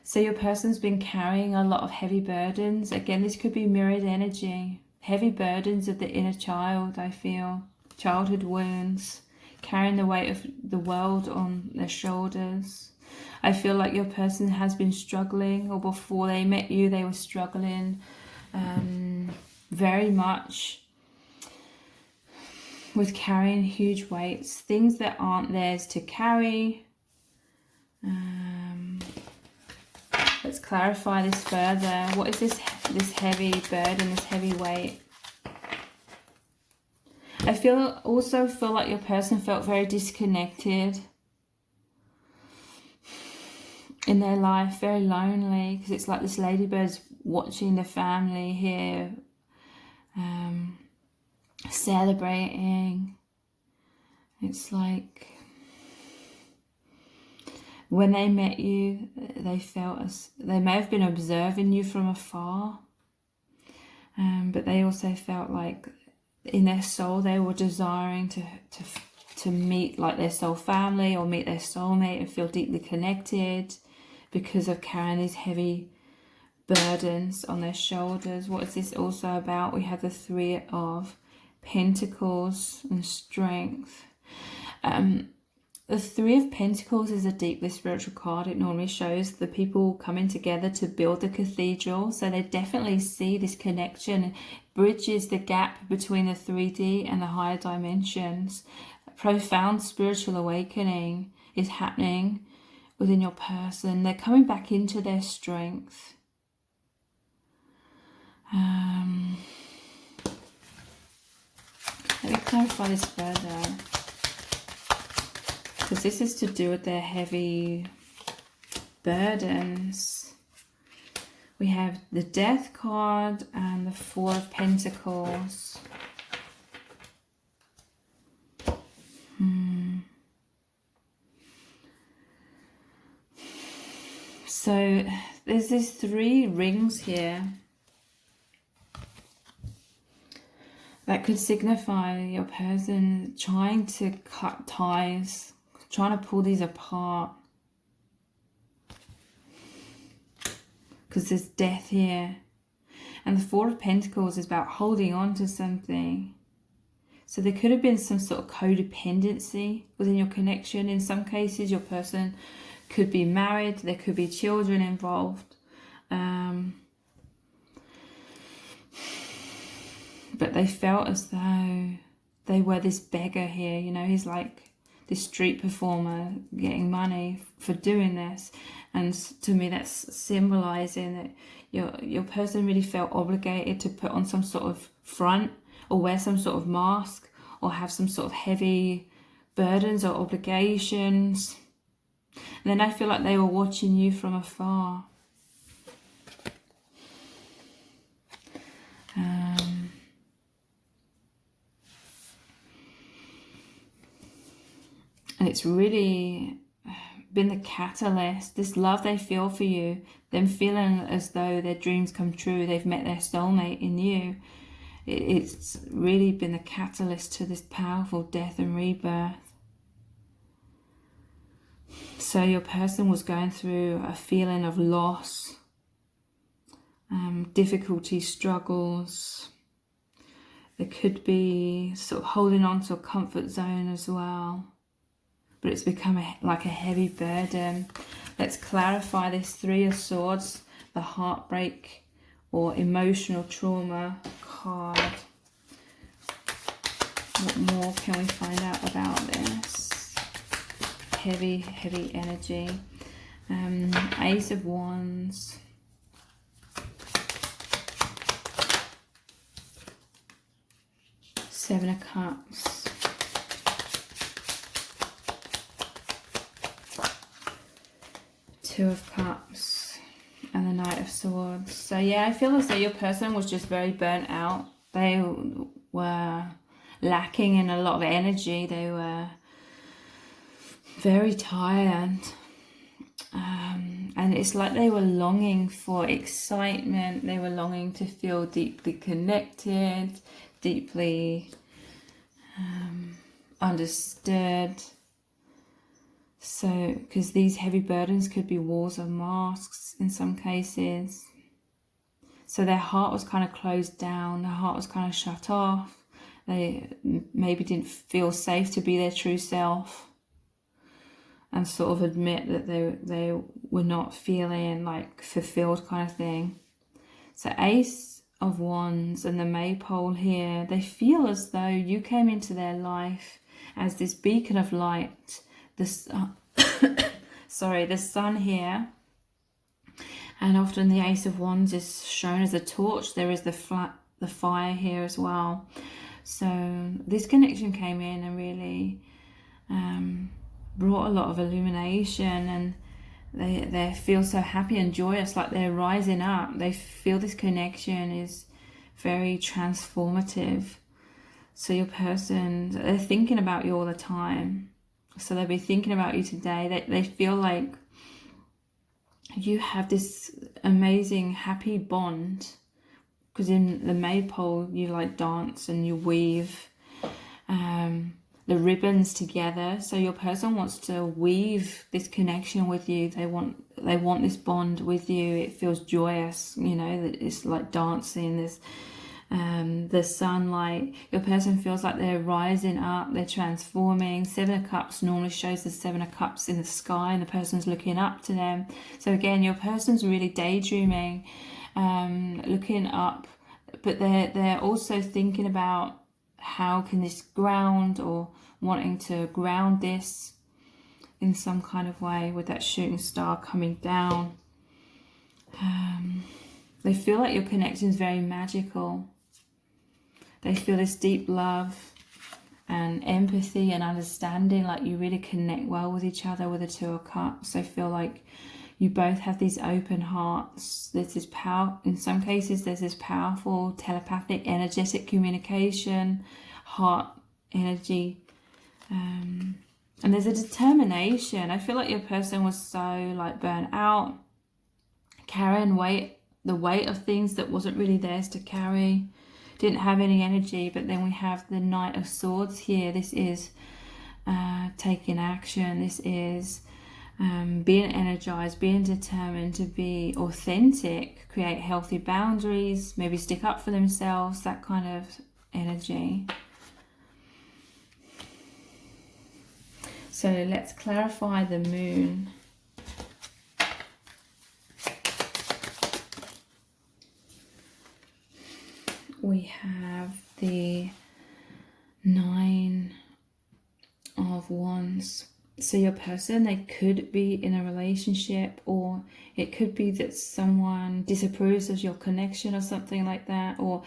So your person's been carrying a lot of heavy burdens. Again, this could be mirrored energy. Heavy burdens of the inner child, I feel. Childhood wounds. Carrying the weight of the world on their shoulders. I feel like your person has been struggling, or before they met you, they were struggling very much with carrying huge weights. Things that aren't theirs to carry. Let's clarify this further. What is this heavy burden, this heavy weight? I also feel like your person felt very disconnected in their life, very lonely, because it's like this ladybird's watching the family here, celebrating. It's like when they met you, they felt they may have been observing you from afar. But they also felt like in their soul they were desiring to meet like their soul family or meet their soulmate and feel deeply connected because of carrying these heavy burdens on their shoulders. What is this also about? We have the Three of Pentacles and strength. The Three of Pentacles is a deeply spiritual card. It normally shows the people coming together to build the cathedral. So they definitely see this connection. It bridges the gap between the 3D and the higher dimensions. A profound spiritual awakening is happening within your person. They're coming back into their strength. Let me clarify this further, because this is to do with their heavy burdens. We have the Death card and the Four of Pentacles. So there's these 3 rings here that could signify your person trying to cut ties, trying to pull these apart. Because there's death here. And the Four of Pentacles is about holding on to something. So there could have been some sort of codependency within your connection. In some cases, your person could be married. There could be children involved. But they felt as though they were this beggar here. You know, he's like this street performer getting money for doing this. And to me, that's symbolizing that your person really felt obligated to put on some sort of front or wear some sort of mask or have some sort of heavy burdens or obligations. And then I feel like they were watching you from afar. And it's really been the catalyst, this love they feel for you, them feeling as though their dreams come true, they've met their soulmate in you. It's really been the catalyst to this powerful death and rebirth. So your person was going through a feeling of loss, difficulty, struggles. There could be sort of holding on to a comfort zone as well. But it's become like a heavy burden. Let's clarify this Three of Swords, the heartbreak or emotional trauma card. What more can we find out about this? Heavy, heavy energy. Ace of Wands. Seven of Cups. Two of Cups and the Knight of Swords. So yeah, I feel as though your person was just very burnt out. They were lacking in a lot of energy. They were very tired. And it's like they were longing for excitement. They were longing to feel deeply connected, deeply understood. So, because these heavy burdens could be walls of masks in some cases. So their heart was kind of closed down. Their heart was kind of shut off. They maybe didn't feel safe to be their true self and sort of admit that they were not feeling like fulfilled kind of thing. So Ace of Wands and the Maypole here, they feel as though you came into their life as this beacon of light. The sun here, and often the Ace of Wands is shown as a torch. There is the fire here as well. So this connection came in and really brought a lot of illumination, and they feel so happy and joyous, like they're rising up. They feel this connection is very transformative. So your person, they're thinking about you all the time. So they'll be thinking about you today. They feel like you have this amazing, happy bond because in the maypole you like dance and you weave the ribbons together. So your person wants to weave this connection with you. They want this bond with you. It feels joyous, you know, that it's like dancing. There's the sunlight. Your person feels like they're rising up, they're transforming. Seven of Cups normally shows the Seven of Cups in the sky and the person's looking up to them. So again, your person's really daydreaming, looking up, but they're also thinking about how can this ground, or wanting to ground this in some kind of way with that shooting star coming down. They feel like your connection is very magical. They feel this deep love and empathy and understanding, like you really connect well with each other with the Two of Cups. They feel like you both have these open hearts. There's this power, in some cases, there's this powerful telepathic, energetic communication, heart energy. And there's a determination. I feel like your person was so like burnt out, carrying the weight of things that wasn't really theirs to carry, didn't have any energy. But then we have the Knight of Swords here. This is taking action. This is being energized, being determined to be authentic, create healthy boundaries, maybe stick up for themselves, that kind of energy. So let's clarify the moon. We have the Nine of Wands. So your person, they could be in a relationship, or it could be that someone disapproves of your connection or something like that, or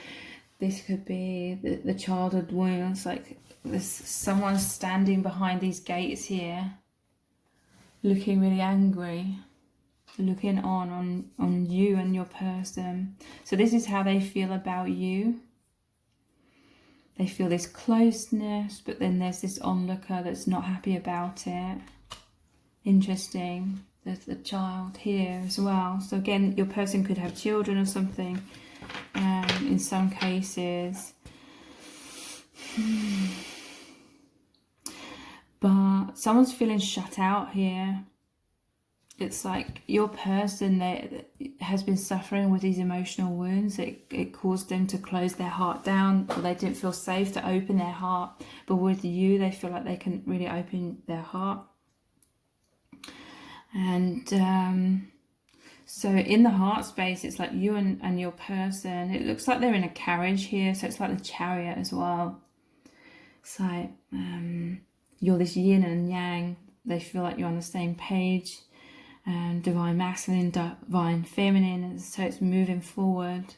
this could be the childhood wounds, like there's someone standing behind these gates here, looking really angry, looking on you and your person. So this is how they feel about you. They feel this closeness, but then there's this onlooker that's not happy about it. Interesting. There's the child here as well. So again, your person could have children or something in some cases. But someone's feeling shut out here. It's like your person that has been suffering with these emotional wounds. It caused them to close their heart down, or they didn't feel safe to open their heart. But with you, they feel like they can really open their heart. And so in the heart space, it's like you and your person. It looks like they're in a carriage here. So it's like the Chariot as well. It's like you're this yin and yang. They feel like you're on the same page. Divine masculine, divine feminine, so it's moving forward.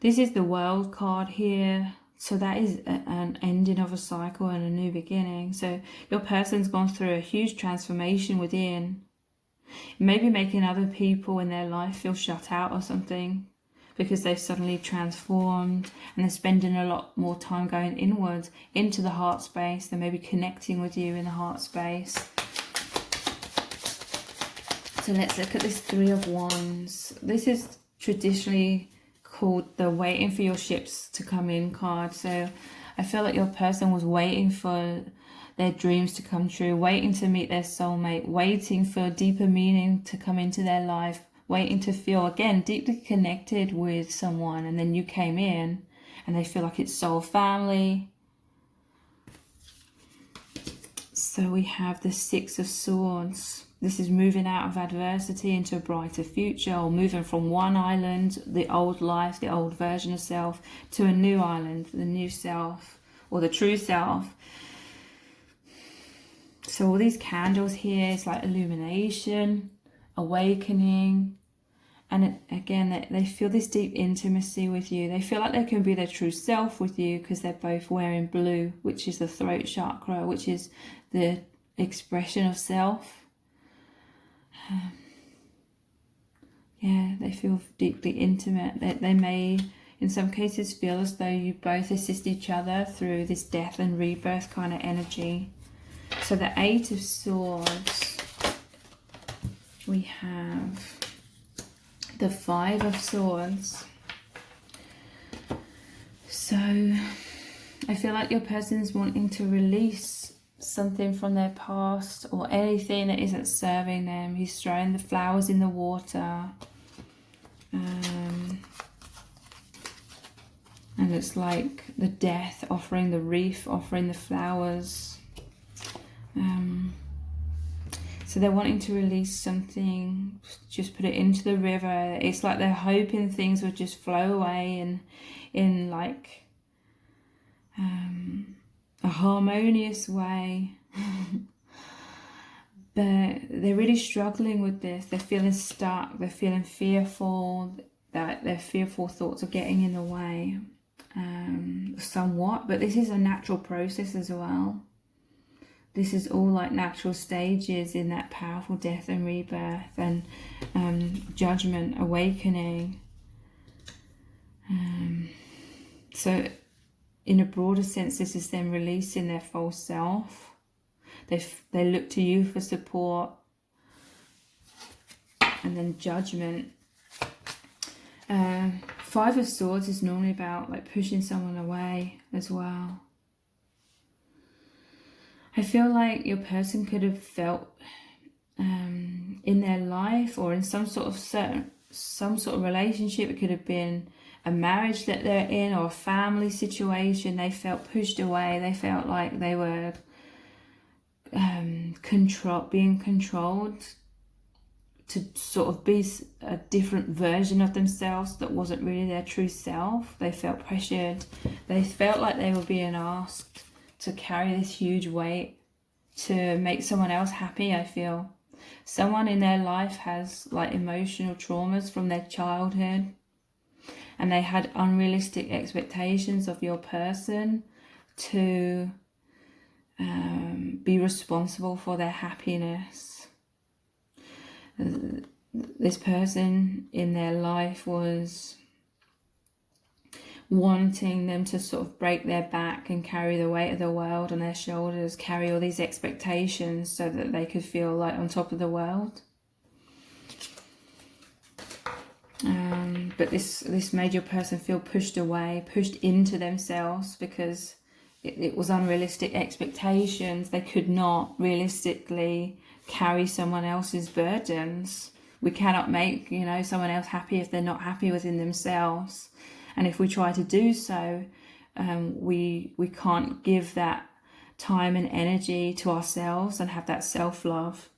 This is the World card here, so that is an ending of a cycle and a new beginning. So your person's gone through a huge transformation within, maybe making other people in their life feel shut out or something, because they've suddenly transformed and they're spending a lot more time going inwards into the heart space. They're maybe connecting with you in the heart space. So let's look at this Three of Wands. This is traditionally called the waiting for your ships to come in card. So I feel like your person was waiting for their dreams to come true, waiting to meet their soulmate, waiting for deeper meaning to come into their life, waiting to feel, again, deeply connected with someone. And then you came in and they feel like it's soul family. So we have the Six of Swords. This is moving out of adversity into a brighter future, or moving from one island, the old life, the old version of self, to a new island, the new self, or the true self. So all these candles here, it's like illumination, awakening. And again, they feel this deep intimacy with you. They feel like they can be their true self with you because they're both wearing blue, which is the throat chakra, which is the expression of self. Yeah, they feel deeply intimate. They may, in some cases, feel as though you both assist each other through this death and rebirth kind of energy. So the Eight of Swords, we have the Five of Swords, So I feel like your person is wanting to release something from their past or anything that isn't serving them. He's throwing the flowers in the water. And it's like the death, offering the wreath, offering the flowers. So they're wanting to release something, just put it into the river. It's like they're hoping things would just flow away and in like a harmonious way. But they're really struggling with this. They're feeling stuck. They're feeling fearful, that their fearful thoughts are getting in the way somewhat. But this is a natural process as well. This is all like natural stages in that powerful death and rebirth and judgment, awakening. So in a broader sense, this is them releasing their false self. They look to you for support. And then judgment. Five of Swords is normally about like pushing someone away as well. I feel like your person could have felt in their life or in some sort of relationship. It could have been a marriage that they're in or a family situation. They felt pushed away. They felt like they were being controlled to sort of be a different version of themselves that wasn't really their true self. They felt pressured. They felt like they were being asked to carry this huge weight to make someone else happy. I feel someone in their life has like emotional traumas from their childhood, and they had unrealistic expectations of your person to be responsible for their happiness. This person in their life was wanting them to sort of break their back and carry the weight of the world on their shoulders, carry all these expectations so that they could feel like on top of the world. But this made your person feel pushed away, pushed into themselves, because it was unrealistic expectations. They could not realistically carry someone else's burdens. We cannot make, someone else happy if they're not happy within themselves. And if we try to do so, we can't give that time and energy to ourselves and have that self-love.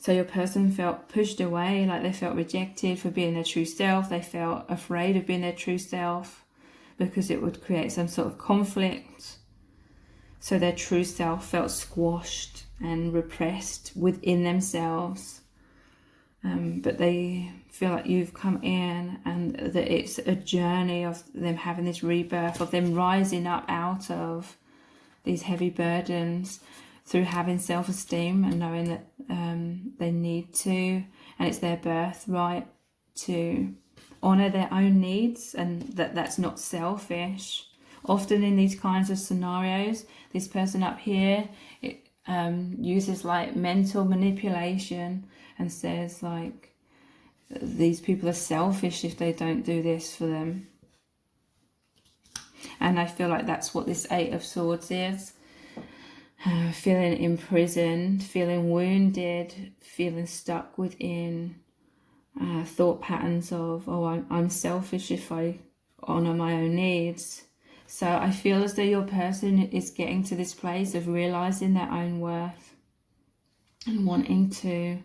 So your person felt pushed away, like they felt rejected for being their true self. They felt afraid of being their true self because it would create some sort of conflict. So their true self felt squashed and repressed within themselves. But they feel like you've come in and that it's a journey of them having this rebirth, of them rising up out of these heavy burdens through having self-esteem and knowing that they need to, and it's their birthright to honour their own needs, and that's not selfish. Often in these kinds of scenarios, this person up here uses like mental manipulation and says like these people are selfish if they don't do this for them. And I feel like that's what this Eight of Swords is. Feeling imprisoned, feeling wounded, feeling stuck within thought patterns of, I'm selfish if I honour my own needs. So I feel as though your person is getting to this place of realising their own worth and wanting to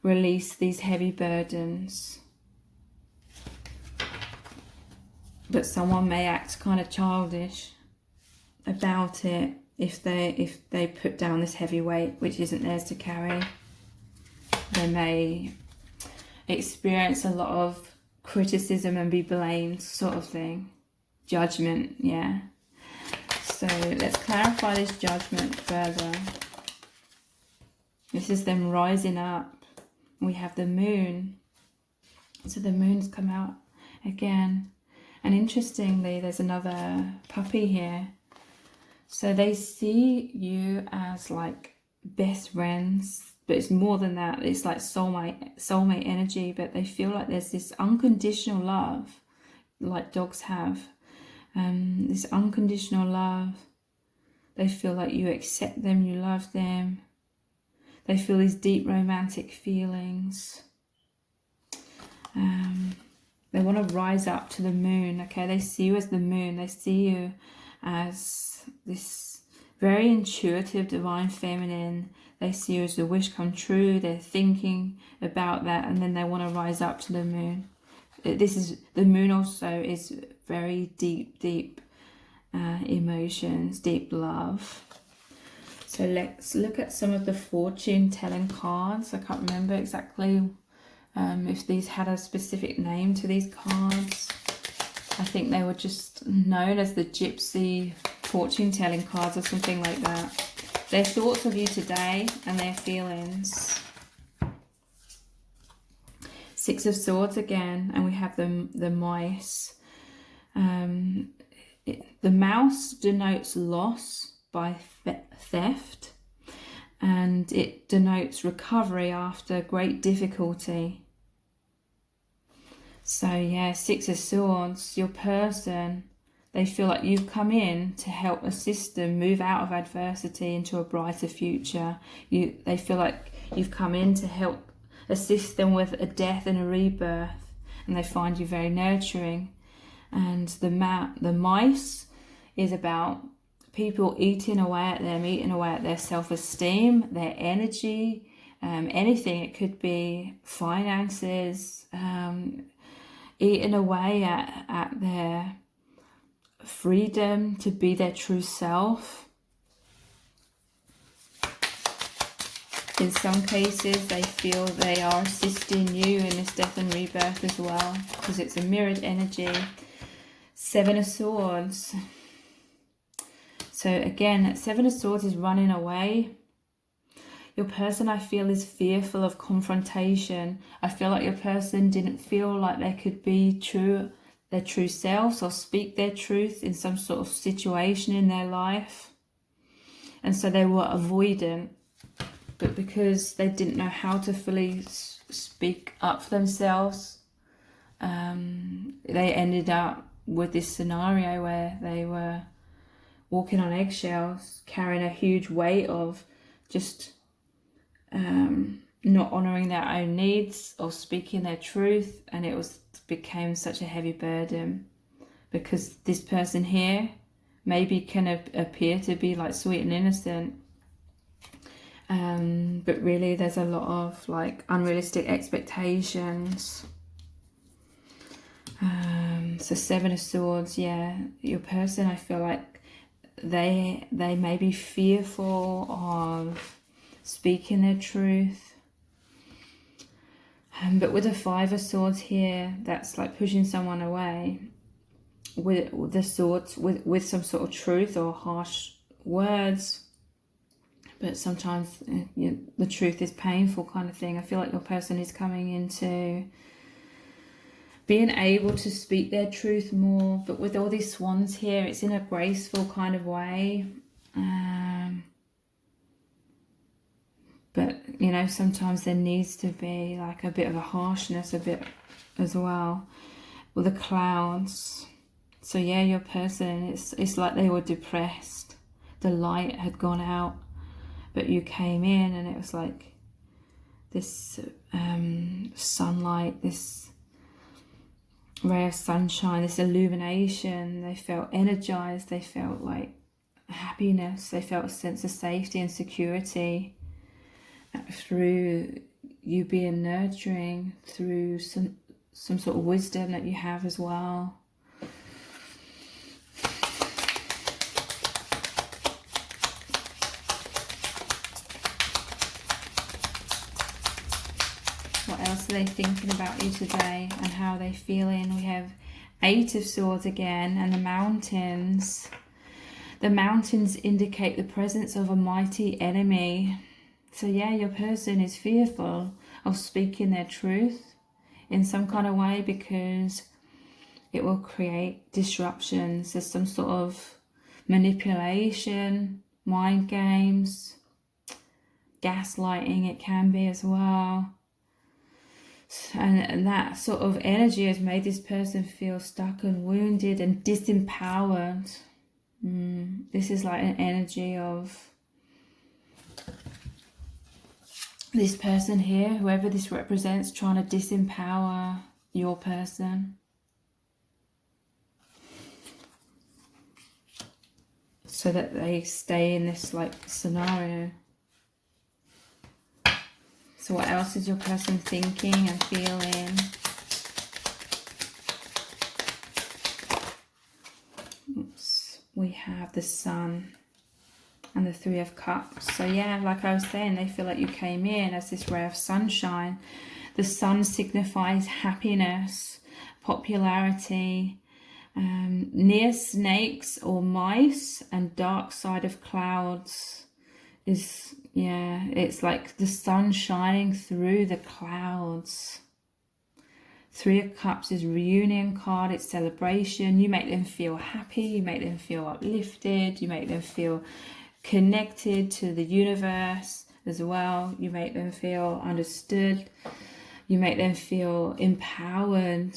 release these heavy burdens. But someone may act kind of childish about it if they put down this heavy weight which isn't theirs to carry. They may experience a lot of criticism and be blamed, sort of thing. Judgment, yeah. So let's clarify this judgment further. This is them rising up. We have the moon. So the moon's come out again. And interestingly, there's another puppy here. So they see you as like best friends, but it's more than that. It's like soulmate energy, but they feel like there's this unconditional love like dogs have. This unconditional love. They feel like you accept them, you love them. They feel these deep romantic feelings. They want to rise up to the moon, okay? They see you as the moon. They see you as this very intuitive, divine feminine. They see you as the wish come true. They're thinking about that, and then they want to rise up to the moon. The moon also is very deep emotions, deep love. So let's look at some of the fortune telling cards. I can't remember exactly if these had a specific name to these cards. I think they were just known as the Gypsy fortune telling cards or something like that. Their thoughts of you today and their feelings. Six of Swords again, and we have the mice. The mouse denotes loss by theft, and it denotes recovery after great difficulty. So yeah, Six of Swords, your person, they feel like you've come in to help assist them move out of adversity into a brighter future. They feel like you've come in to help assist them with a death and a rebirth, and they find you very nurturing. And the mice is about people eating away at them, eating away at their self-esteem, their energy, anything. It could be finances, eating away at their freedom to be their true self. In some cases, they feel they are assisting you in this death and rebirth as well, because it's a mirrored energy. Seven of Swords. So again, Seven of Swords is running away. Your person, I feel, is fearful of confrontation. I feel like your person didn't feel like they could be their true selves or speak their truth in some sort of situation in their life. And so they were avoidant. But because they didn't know how to fully speak up for themselves, they ended up with this scenario where they were walking on eggshells, carrying a huge weight of just not honouring their own needs or speaking their truth, and it became such a heavy burden, because this person here maybe can appear to be like sweet and innocent, but really there's a lot of like unrealistic expectations. So Seven of Swords, yeah, your person, I feel like they may be fearful of speaking their truth. But with the Five of Swords here, that's like pushing someone away with the swords, with some sort of truth or harsh words. But sometimes the truth is painful, kind of thing. I feel like your person is coming into being able to speak their truth more, but with all these swans here, it's in a graceful kind of way. But, you know, sometimes there needs to be like a bit of a harshness, a bit as well, with the clouds. So yeah, your person, it's like they were depressed. The light had gone out, but you came in and it was like this sunlight, this ray of sunshine, this illumination. They felt energized, they felt like happiness, they felt a sense of safety and security through you being nurturing, through some sort of wisdom that you have as well. What else are they thinking about you today and how are they feeling? We have Eight of Swords again, and the mountains. The mountains indicate the presence of a mighty enemy. So yeah, your person is fearful of speaking their truth in some kind of way because it will create disruptions. There's some sort of manipulation, mind games, gaslighting it can be as well. And that sort of energy has made this person feel stuck and wounded and disempowered. This is like an energy of this person here, whoever this represents, trying to disempower your person. So that they stay in this like scenario. So what else is your person thinking and feeling? Oops. We have the Sun and the Three of Cups. So yeah, like I was saying, they feel like you came in as this ray of sunshine. The Sun signifies happiness, popularity, near snakes or mice, and dark side of clouds is, yeah, it's like the sun shining through the clouds. Three of Cups is reunion card, it's celebration. You make them feel happy, you make them feel uplifted, you make them feel connected to the universe as well. You make them feel understood, you make them feel empowered.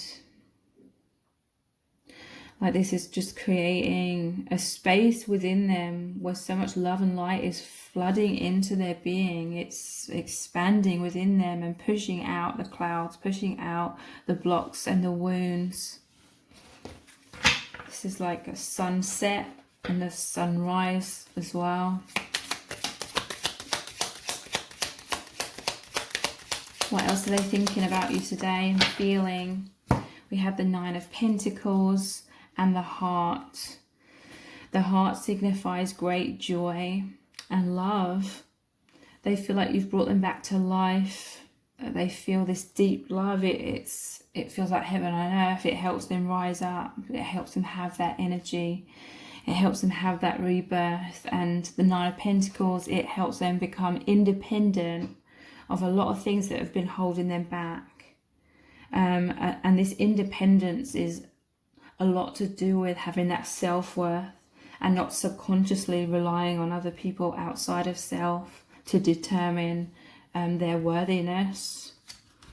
Like this is just creating a space within them where so much love and light is flooding into their being. It's expanding within them and pushing out the clouds, pushing out the blocks and the wounds. This is like a sunset and a sunrise as well. What else are they thinking about you today and feeling? We have the Nine of Pentacles and the heart. The heart signifies great joy and love. They feel like you've brought them back to life. They feel this deep love. It feels like heaven on earth. It helps them rise up. It helps them have that energy. It helps them have that rebirth. And the Nine of Pentacles, it helps them become independent of a lot of things that have been holding them back. And this independence is a lot to do with having that self-worth and not subconsciously relying on other people outside of self to determine their worthiness,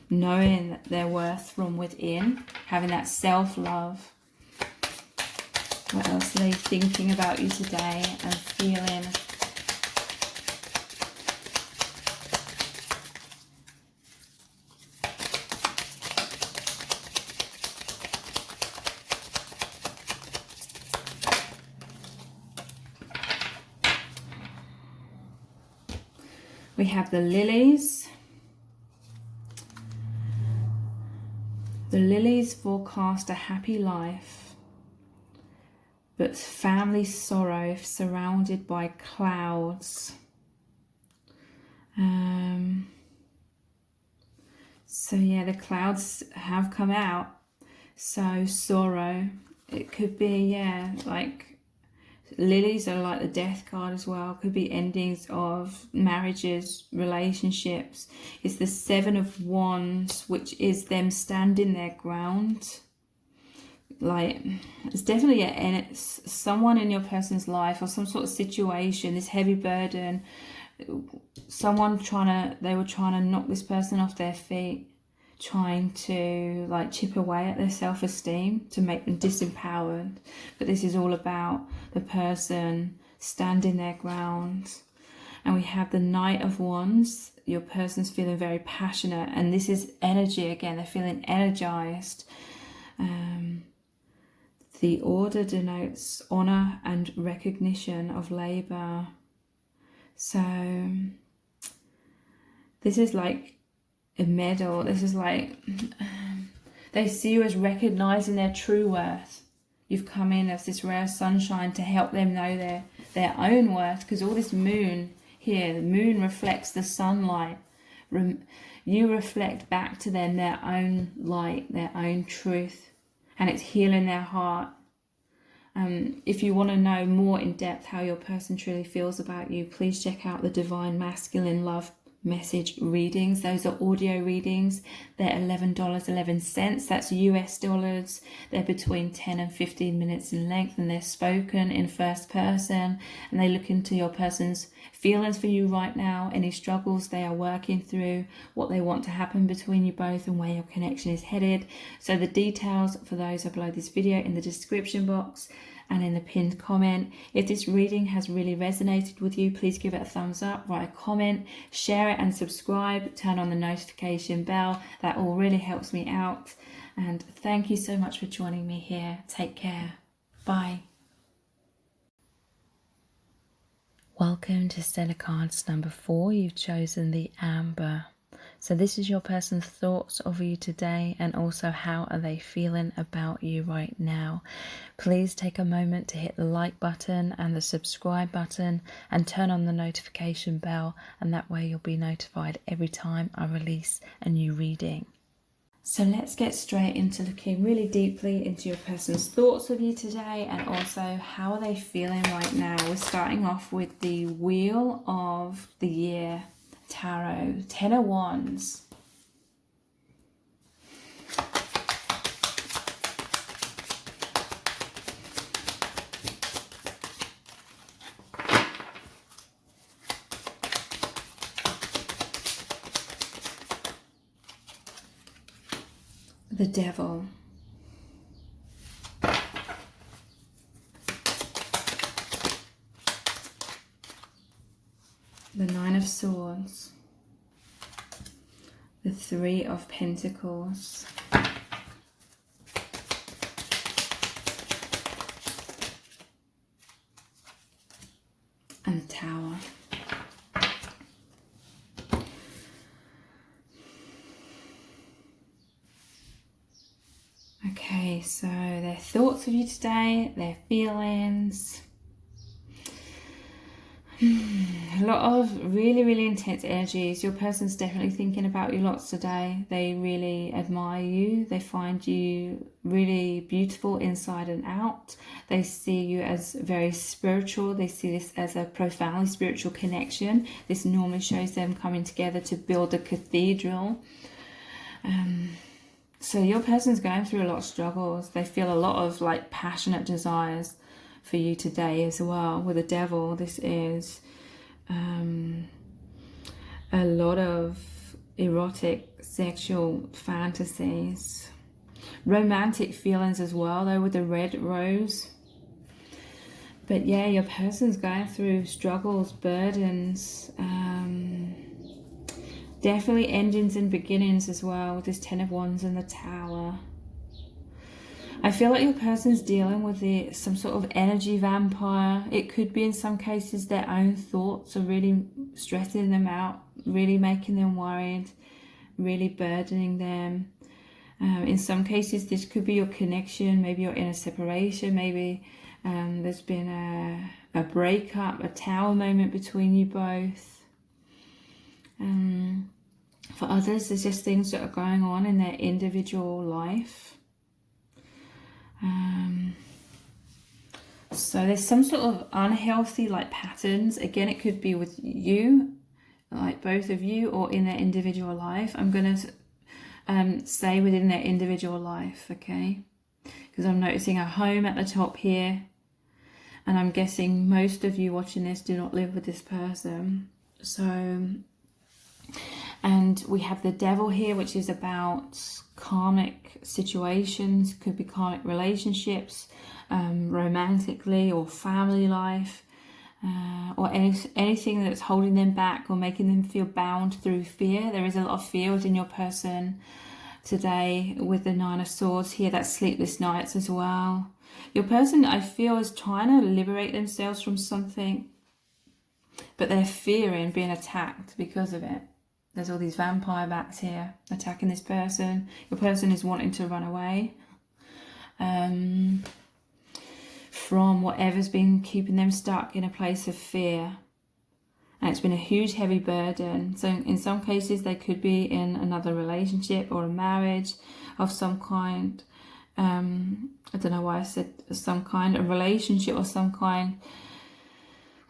knowing their worth from within, having that self-love. What else are they thinking about you today and feeling? We have the lilies. The lilies forecast a happy life, but family sorrow surrounded by clouds. So yeah, the clouds have come out. So sorrow, it could be, yeah, like lilies are like the death card as well. Could be endings of marriages, relationships. It's the Seven of Wands, which is them standing their ground. Like it's definitely it's someone in your person's life or some sort of situation, this heavy burden, someone they were trying to knock this person off their feet, trying to like chip away at their self-esteem to make them disempowered. But this is all about the person standing their ground. And we have the Knight of Wands. Your person's feeling very passionate, and this is energy again. They're feeling energized. The Order denotes honor and recognition of labor. So this is like a medal. This is like they see you as recognizing their true worth. You've come in as this rare sunshine to help them know their own worth, because all this moon here, the moon reflects the sunlight. You reflect back to them their own light, their own truth, and it's healing their heart. If you want to know more in depth how your person truly feels about you, please check out the Divine Masculine Love message readings. Those are audio readings. They're $11.11. That's US dollars. They're between 10 and 15 minutes in length, and they're spoken in first person, and they look into your person's feelings for you right now, any struggles they are working through, what they want to happen between you both, and where your connection is headed. So the details for those are below this video in the description box and in the pinned comment. If this reading has really resonated with you, please give it a thumbs up, write a comment, share it and subscribe, turn on the notification bell. That all really helps me out. And thank you so much for joining me here. Take care. Bye. Welcome to Stellar Cards number 4. You've chosen the Amber. So this is your person's thoughts of you today, and also how are they feeling about you right now. Please take a moment to hit the like button and the subscribe button and turn on the notification bell, and that way you'll be notified every time I release a new reading. So let's get straight into looking really deeply into your person's thoughts of you today, and also how are they feeling right now. We're starting off with the Wheel of the Year Tarot, 10 of Wands. The Devil. The Nine of Swords. The Three of Pentacles. And the Tower. Okay, so their thoughts of you today, their feelings. A lot of really intense energies. Your person's definitely thinking about you lots today. They really admire you. They find you really beautiful inside and out. They see you as very spiritual. They see this as a profoundly spiritual connection. This normally shows them coming together to build a cathedral. So your person's going through a lot of struggles. They feel a lot of like passionate desires for you today as well. With the Devil, this is a lot of erotic sexual fantasies, romantic feelings as well, though, with the Red Rose. But yeah, your person's going through struggles, burdens, definitely endings and beginnings as well, with this 10 of Wands and the Tower. I feel like your person's dealing with some sort of energy vampire. It could be in some cases their own thoughts are really stressing them out, really making them worried, really burdening them. In some cases this could be your connection. Maybe you're in a separation. Maybe there's been a breakup, a Tower moment between you both. For others, there's just things that are going on in their individual life. So there's some sort of unhealthy like patterns. Again, it could be with you, like both of you, or in their individual life. I'm going to say within their individual life, okay? Because I'm noticing a home at the top here, and I'm guessing most of you watching this do not live with this person. So, and we have the Devil here, which is about karmic situations. Could be karmic relationships, romantically, or family life, or anything that's holding them back or making them feel bound through fear. There is a lot of fear within your person today with the Nine of Swords here. That's sleepless nights as well. Your person, I feel, is trying to liberate themselves from something, but they're fearing being attacked because of it. There's all these vampire bats here attacking this person. Your person is wanting to run away from whatever's been keeping them stuck in a place of fear. And it's been a huge, heavy burden. So in some cases, they could be in another relationship or a marriage of some kind. I don't know why I said some kind, a relationship of some kind,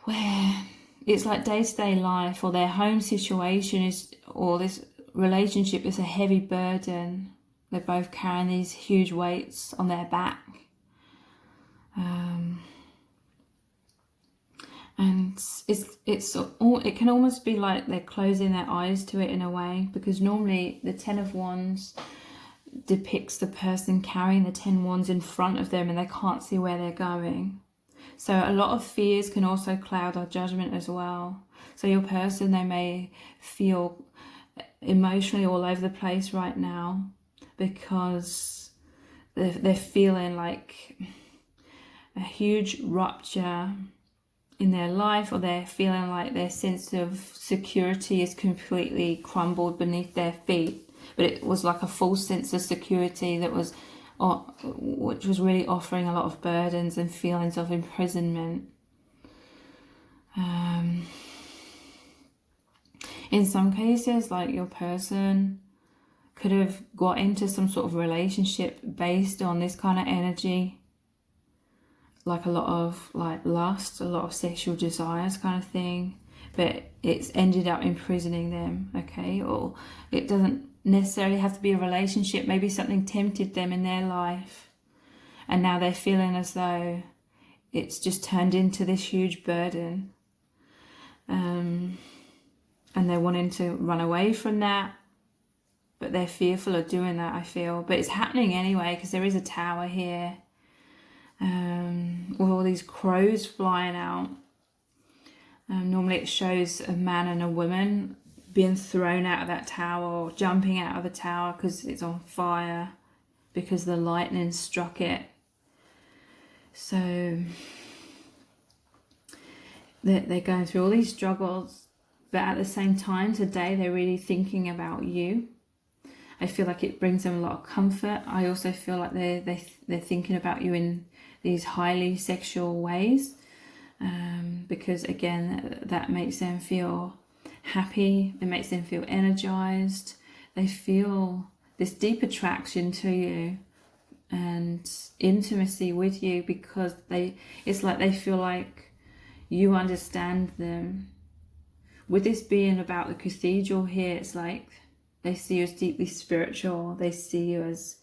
where it's like day-to-day life, or their home situation is, or this relationship is a heavy burden. They're both carrying these huge weights on their back. And it can almost be like they're closing their eyes to it in a way, because normally the Ten of Wands depicts the person carrying the 10 wands in front of them and they can't see where they're going. So a lot of fears can also cloud our judgment as well. So your person, they may feel emotionally all over the place right now because they're feeling like a huge rupture in their life, or they're feeling like their sense of security is completely crumbled beneath their feet. But it was like a false sense of security that was, which was really offering a lot of burdens and feelings of imprisonment. In some cases, like your person could have got into some sort of relationship based on this kind of energy, like a lot of like lust, a lot of sexual desires kind of thing, but it's ended up imprisoning them, okay? Or it doesn't necessarily have to be a relationship. Maybe something tempted them in their life and now they're feeling as though it's just turned into this huge burden, and they're wanting to run away from that, but they're fearful of doing that, I feel. But it's happening anyway, because there is a tower here, with all these crows flying out. Normally it shows a man and a woman being thrown out of that tower, or jumping out of the tower because it's on fire, because the lightning struck it. So they're going through all these struggles, but at the same time today they're really thinking about you. I feel like it brings them a lot of comfort. I also feel like they're thinking about you in these highly sexual ways, because again that makes them feel happy, it makes them feel energized. They feel this deep attraction to you and intimacy with you, because it's like they feel like you understand them. With this being about the cathedral here, it's like they see you as deeply spiritual. They see you as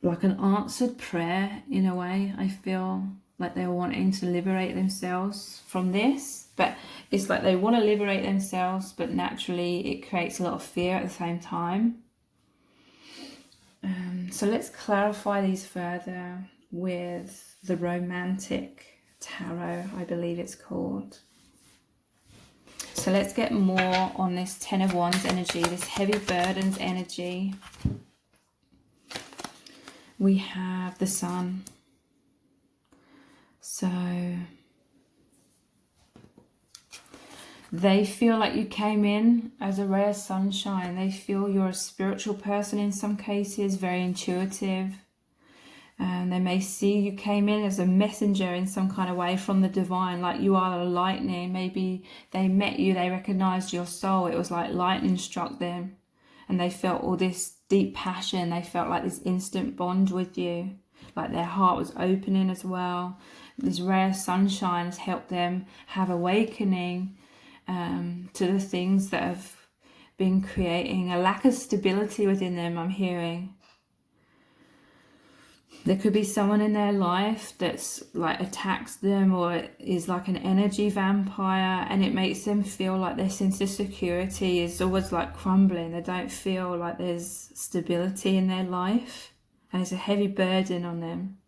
like an answered prayer in a way. I feel like they're wanting to liberate themselves from this, but it's like they want to liberate themselves, but naturally it creates a lot of fear at the same time. So let's clarify these further with the Romantic Tarot, I believe it's called. So let's get more on this Ten of Wands energy, this heavy burdens energy. We have the Sun. So they feel like you came in as a ray of sunshine. They feel you're a spiritual person in some cases, very intuitive. And they may see you came in as a messenger in some kind of way from the divine, like you are the lightning. Maybe they met you, they recognized your soul. It was like lightning struck them and they felt all this deep passion. They felt like this instant bond with you, like their heart was opening as well. This rare sunshine has helped them have awakening to the things that have been creating a lack of stability within them, I'm hearing. There could be someone in their life that's like attacks them or is like an energy vampire, and it makes them feel like their sense of security is always like crumbling. They don't feel like there's stability in their life, and it's a heavy burden on them.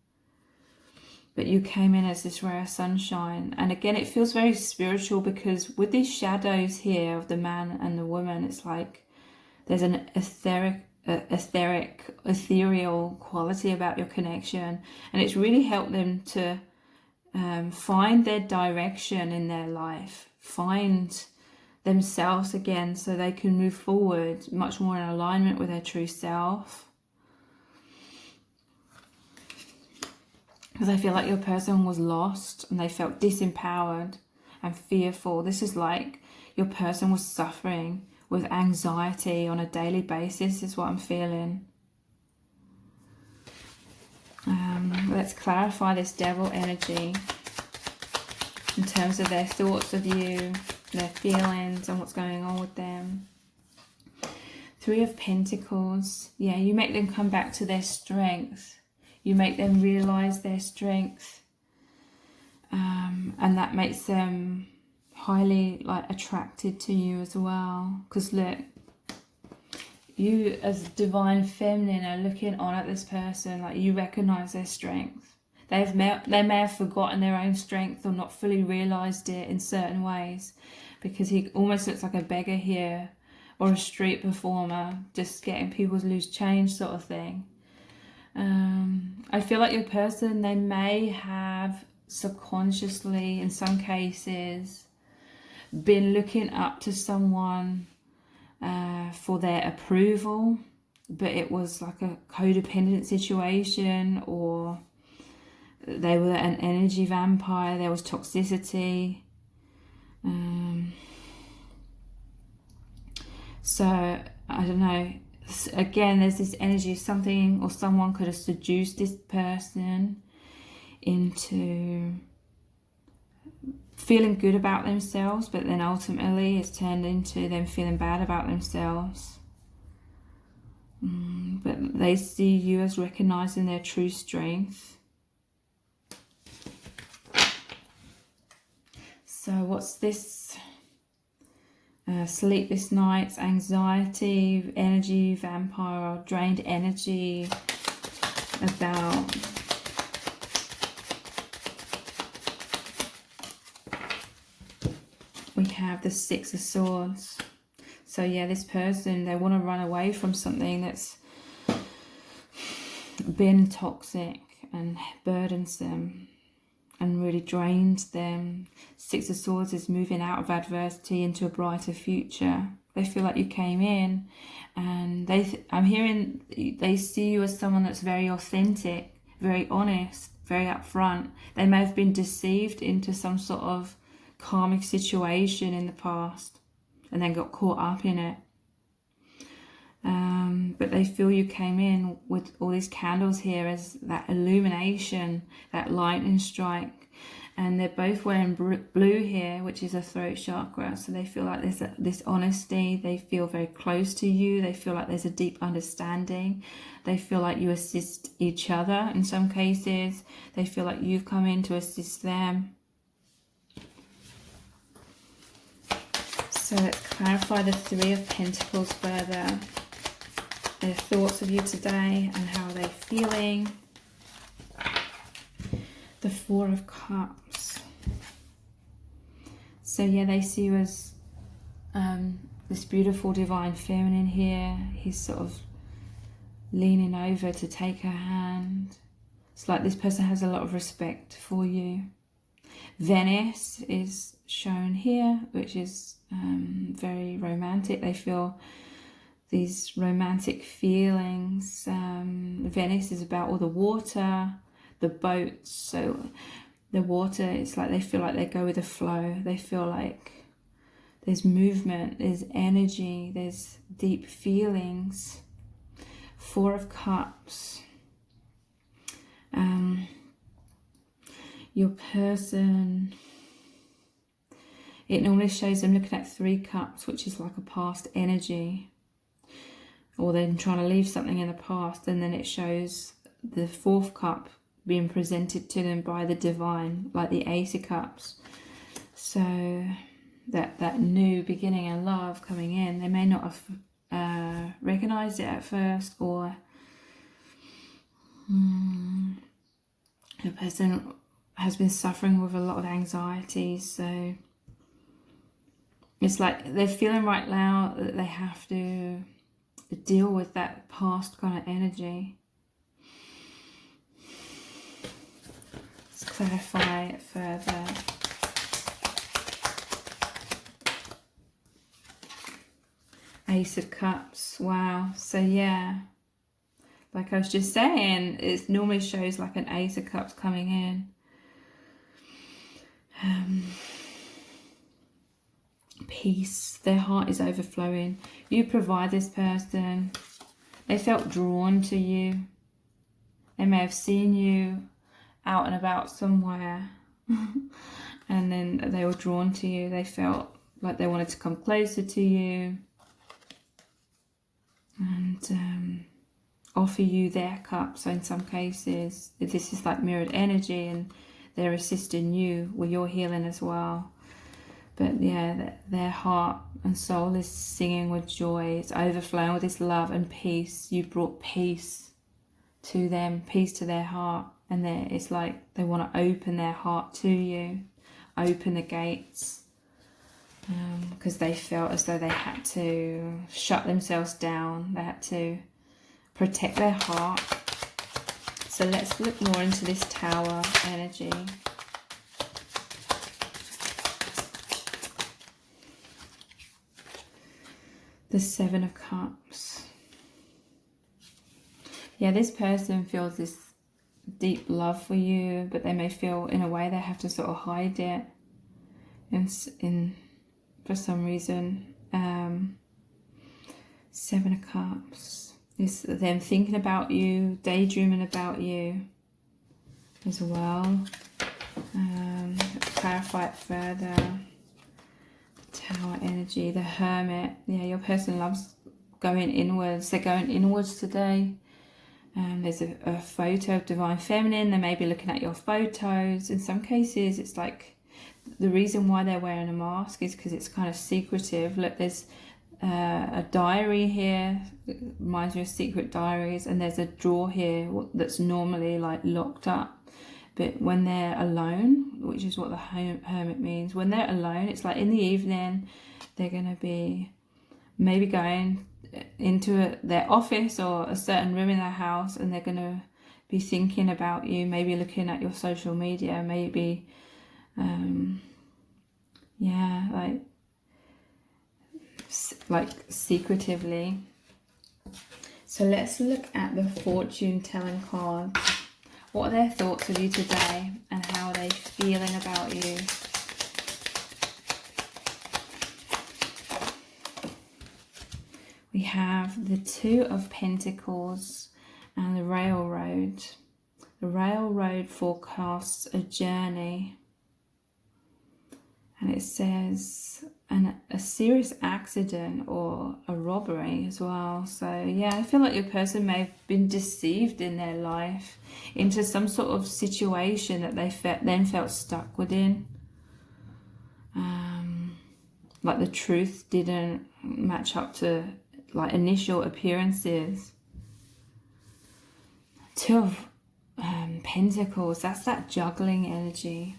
But you came in as this rare sunshine, and again it feels very spiritual, because with these shadows here of the man and the woman, it's like there's an ethereal quality about your connection, and it's really helped them to find their direction in their life, find themselves again, so they can move forward much more in alignment with their true self. Because I feel like your person was lost and they felt disempowered and fearful. This is like your person was suffering with anxiety on a daily basis, is what I'm feeling. Let's clarify this devil energy. in terms of their thoughts of you, their feelings and what's going on with them. Three of Pentacles. Yeah, you make them come back to their strength. You make them realize their strength. And that makes them highly attracted to you as well. Because look, you as divine feminine are looking on at this person, like you recognize their strength. They may have forgotten their own strength or not fully realized it in certain ways, because he almost looks like a beggar here, or a street performer, just getting people to lose change sort of thing. I feel like your person, they may have subconsciously, in some cases, been looking up to someone for their approval, but it was like a codependent situation, or they were an energy vampire, there was toxicity. So, I don't know. Again, there's this energy, something or someone could have seduced this person into feeling good about themselves, but then ultimately it's turned into them feeling bad about themselves. But they see you as recognizing their true strength. So what's this? Sleepless nights, anxiety, energy, vampire, drained energy about. We have the Six of Swords. So yeah, this person, they want to run away from something that's been toxic and burdensome and really drained them. Six of Swords is moving out of adversity into a brighter future. They feel like you came in, and I'm hearing they see you as someone that's very authentic, very honest, very upfront. They may have been deceived into some sort of karmic situation in the past and then got caught up in it. But they feel you came in with all these candles here as that illumination, that lightning strike. And they're both wearing blue here, which is a throat chakra. So they feel like there's this honesty. They feel very close to you. They feel like there's a deep understanding. They feel like you assist each other in some cases. They feel like you've come in to assist them. So let's clarify the Three of Pentacles further. Their thoughts of you today and how they're feeling. The Four of Cups. So yeah, they see you as this beautiful divine feminine here. He's sort of leaning over to take her hand. It's like this person has a lot of respect for you. Venice is shown here, which is very romantic. They feel these romantic feelings. Venice is about all the water, the boats. So the water, it's like they feel like they go with the flow. They feel like there's movement, there's energy, there's deep feelings. Four of Cups. Your person, it normally shows them looking at Three Cups, which is like a past energy, or then trying to leave something in the past, and then it shows the Fourth Cup being presented to them by the divine, like the Ace of Cups. So that new beginning and love coming in, they may not have recognized it at first, or the person has been suffering with a lot of anxiety. So it's like they're feeling right now that they have to deal with that past kind of energy. Let's clarify it further. Ace of Cups. Wow. So yeah, like I was just saying, it normally shows like an Ace of Cups coming in. Peace. Their heart is overflowing. You provide this person. They felt drawn to you. They may have seen you out and about somewhere and then they were drawn to you. They felt like they wanted to come closer to you and offer you their cup. So in some cases, this is like mirrored energy, and they're assisting you with your healing as well. But yeah, their heart and soul is singing with joy. It's overflowing with this love and peace. You brought peace to them, peace to their heart, and it's like they want to open their heart to you, open the gates, because they felt as though they had to shut themselves down. They had to protect their heart. So let's look more into this Tower energy. The Seven of Cups. Yeah, this person feels this deep love for you, but they may feel in a way they have to sort of hide it for some reason. Seven of Cups is them thinking about you, daydreaming about you as well. Clarify it further. Tower energy, the Hermit. Yeah, your person loves going inwards. They're going inwards today. There's a photo of Divine Feminine. They may be looking at your photos. In some cases, it's like the reason why they're wearing a mask is because it's kind of secretive. Look, there's a diary here. It reminds me of secret diaries. And there's a drawer here that's normally like locked up. But when they're alone, which is what the Hermit means, when they're alone, it's like in the evening, they're going to be maybe going into their office or a certain room in their house, and they're going to be thinking about you, maybe looking at your social media, maybe, yeah, like secretively. So let's look at the fortune telling cards. What are their thoughts of you today, and how are they feeling about you? We have the Two of Pentacles and the Railroad. The Railroad forecasts a journey. And it says a serious accident or a robbery as well. So yeah, I feel like your person may have been deceived in their life into some sort of situation that they then felt stuck within. Like the truth didn't match up to like initial appearances. Two of Pentacles, that's that juggling energy.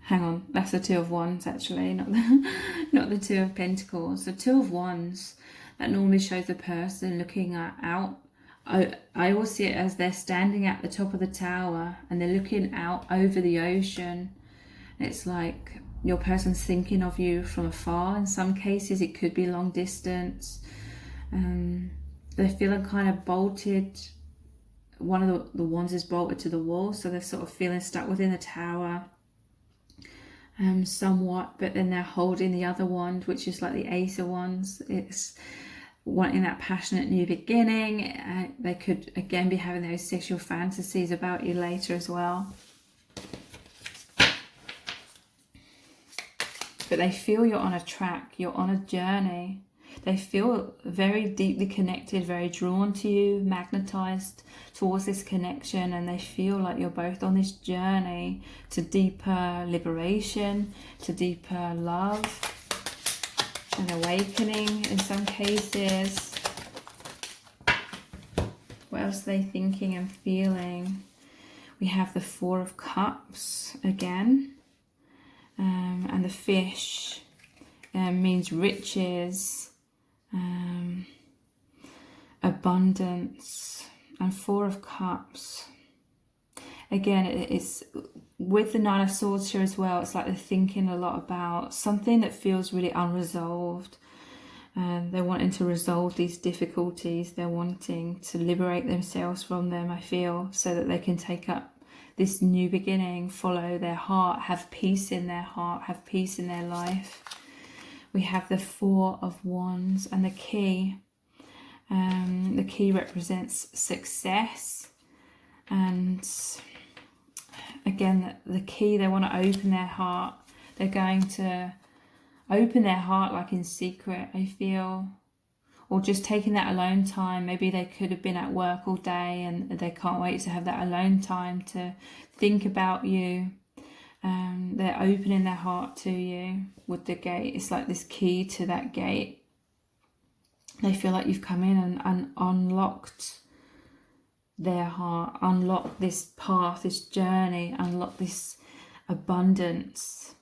Hang on, that's the Two of Wands actually, not the Two of Pentacles. The Two of Wands, that normally shows the person looking out. I always see it as they're standing at the top of the tower and they're looking out over the ocean. It's like your person's thinking of you from afar. In some cases it could be long distance. They're feeling kind of bolted. One of the wands is bolted to the wall, so they're sort of feeling stuck within the tower somewhat, but then they're holding the other wand, which is like the Ace of Wands. It's wanting that passionate new beginning. They could again be having those sexual fantasies about you later as well. But they feel you're on a track, you're on a journey. They feel very deeply connected, very drawn to you, magnetized towards this connection, and they feel like you're both on this journey to deeper liberation, to deeper love, and awakening in some cases. What else are they thinking and feeling? We have the Four of Cups again, and the fish means riches, abundance, and Four of Cups. Again, it's with the Nine of Swords here as well. It's like they're thinking a lot about something that feels really unresolved. They're wanting to resolve these difficulties. They're wanting to liberate themselves from them, I feel, so that they can take up this new beginning, follow their heart, have peace in their heart, have peace in their life. We have the Four of Wands and the key. The key represents success, and again, the key, they want to open their heart. They're going to open their heart like in secret, I feel. Or just taking that alone time. Maybe they could have been at work all day and they can't wait to have that alone time to think about you. They're opening their heart to you with the gate. It's like this key to that gate. They feel like you've come in and unlocked their heart, unlocked this path, this journey, unlocked this abundance.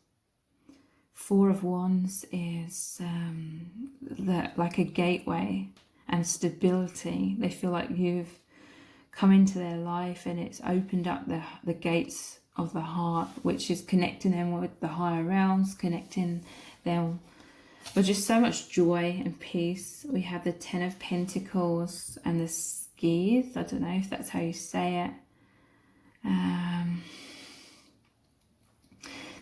Four of Wands is like a gateway and stability. They feel like you've come into their life and it's opened up the gates of the heart, which is connecting them with the higher realms, connecting them with just so much joy and peace. We have the Ten of Pentacles and the Skeeth. I don't know if that's how you say it.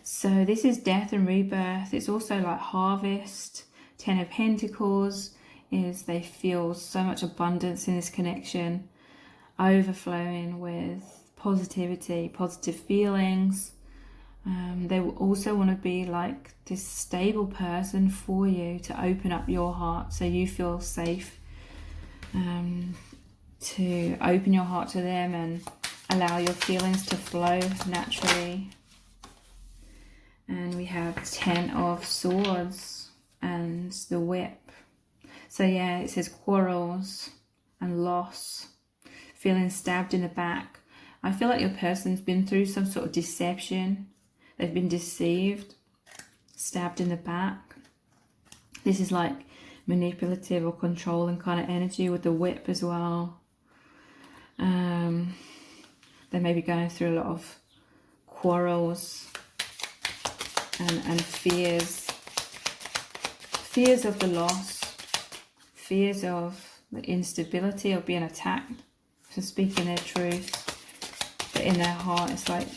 So this is death and rebirth. It's also like harvest. Ten of Pentacles is they feel so much abundance in this connection, overflowing with positivity, positive feelings. They will also want to be like this stable person for you to open up your heart so you feel safe, to open your heart to them and allow your feelings to flow naturally. And we have Ten of Swords and the Whip. So yeah, it says quarrels and loss, feeling stabbed in the back. I feel like your person's been through some sort of deception. They've been deceived, stabbed in the back. This is like manipulative or controlling kind of energy with the Whip as well. They may be going through a lot of quarrels and fears of the loss, fears of the instability of being attacked for speaking their truth. But in their heart, it's like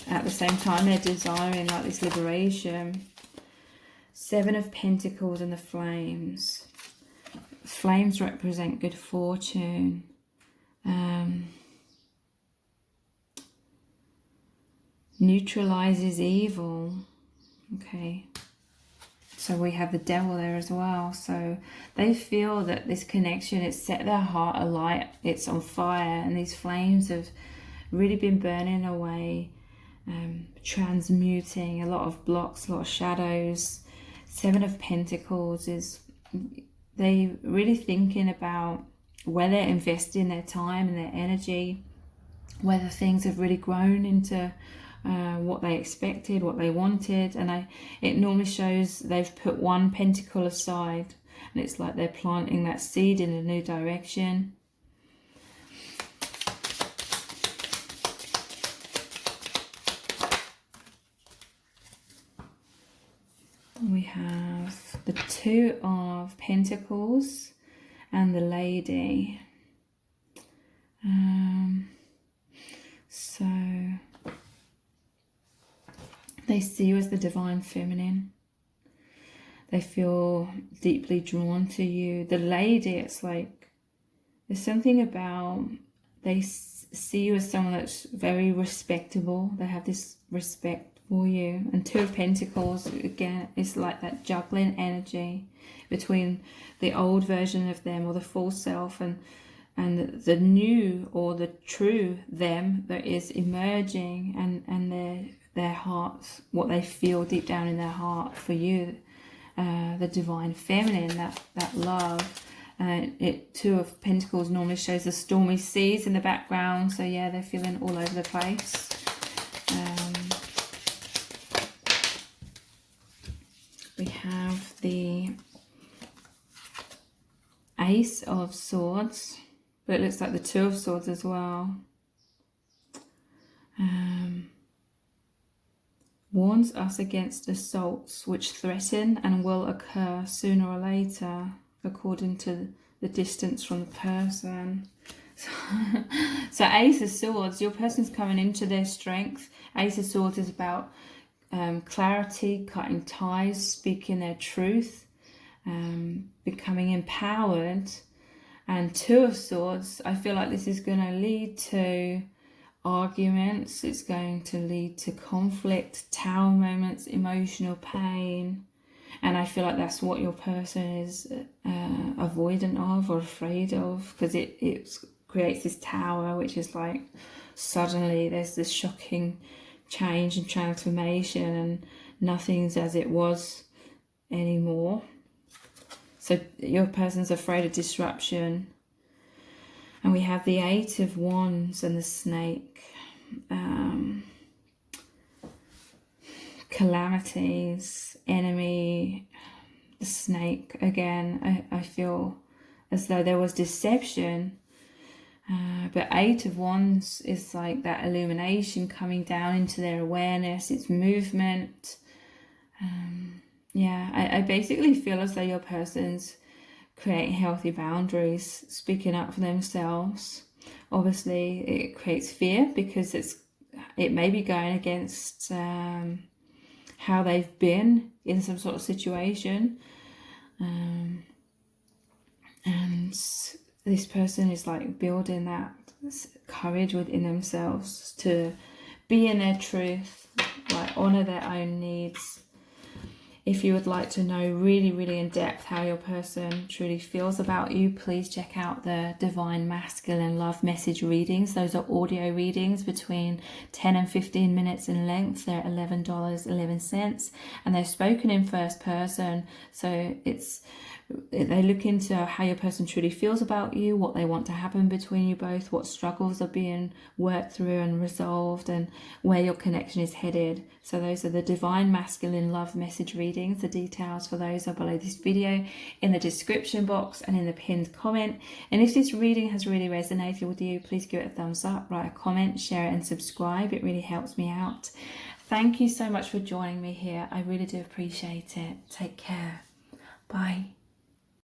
at the same time they're desiring like this liberation. Seven of Pentacles and the Flames. Flames represent good fortune. Neutralizes evil. Okay, so we have the Devil there as well. So they feel that this connection, it's set their heart alight, it's on fire, and these flames have really been burning away, transmuting a lot of blocks, a lot of shadows. Seven of Pentacles is they really thinking about where they're investing their time and their energy, whether things have really grown into what they expected, what they wanted. And it normally shows they've put one pentacle aside, and it's like they're planting that seed in a new direction. We have the Two of Pentacles and the Lady. So they see you as the divine feminine. They feel deeply drawn to you. The Lady, it's like there's something about, they see you as someone that's very respectable. They have this respect for you. And Two of Pentacles, again, is like that juggling energy between the old version of them or the false self and the new or the true them that is emerging, and their hearts, what they feel deep down in their heart for you, the divine feminine, that love. Two of Pentacles normally shows the stormy seas in the background, so yeah, they're feeling all over the place. We have the Ace of Swords, but it looks like the Two of Swords as well. Warns us against assaults which threaten and will occur sooner or later, according to the distance from the person. So Ace of Swords, your person's coming into their strength. Ace of Swords is about clarity, cutting ties, speaking their truth, becoming empowered. And Two of Swords, I feel like this is going to lead to arguments. It's going to lead to conflict, tower moments, emotional pain. And I feel like that's what your person is avoidant of or afraid of, because it creates this tower, which is like suddenly there's this shocking change and transformation and nothing's as it was anymore. So your person's afraid of disruption. And we have the Eight of Wands and the Snake. Calamities, enemy, the Snake. Again, I feel as though there was deception. But Eight of Wands is like that illumination coming down into their awareness, it's movement. I basically feel as though your person's creating healthy boundaries, speaking up for themselves. Obviously, it creates fear because it may be going against how they've been in some sort of situation. And this person is like building that courage within themselves to be in their truth, like honor their own needs. If you would like to know really, really in depth how your person truly feels about you, please check out the Divine Masculine Love Message readings. Those are audio readings between 10 and 15 minutes in length. They're $11.11 and they're spoken in first person. So they look into how your person truly feels about you, what they want to happen between you both, what struggles are being worked through and resolved, and where your connection is headed. So those are the Divine Masculine Love Message readings. The details for those are below this video in the description box and in the pinned comment. And if this reading has really resonated with you, please give it a thumbs up, write a comment, share it and subscribe. It really helps me out. Thank you so much for joining me here. I really do appreciate it. Take care. Bye.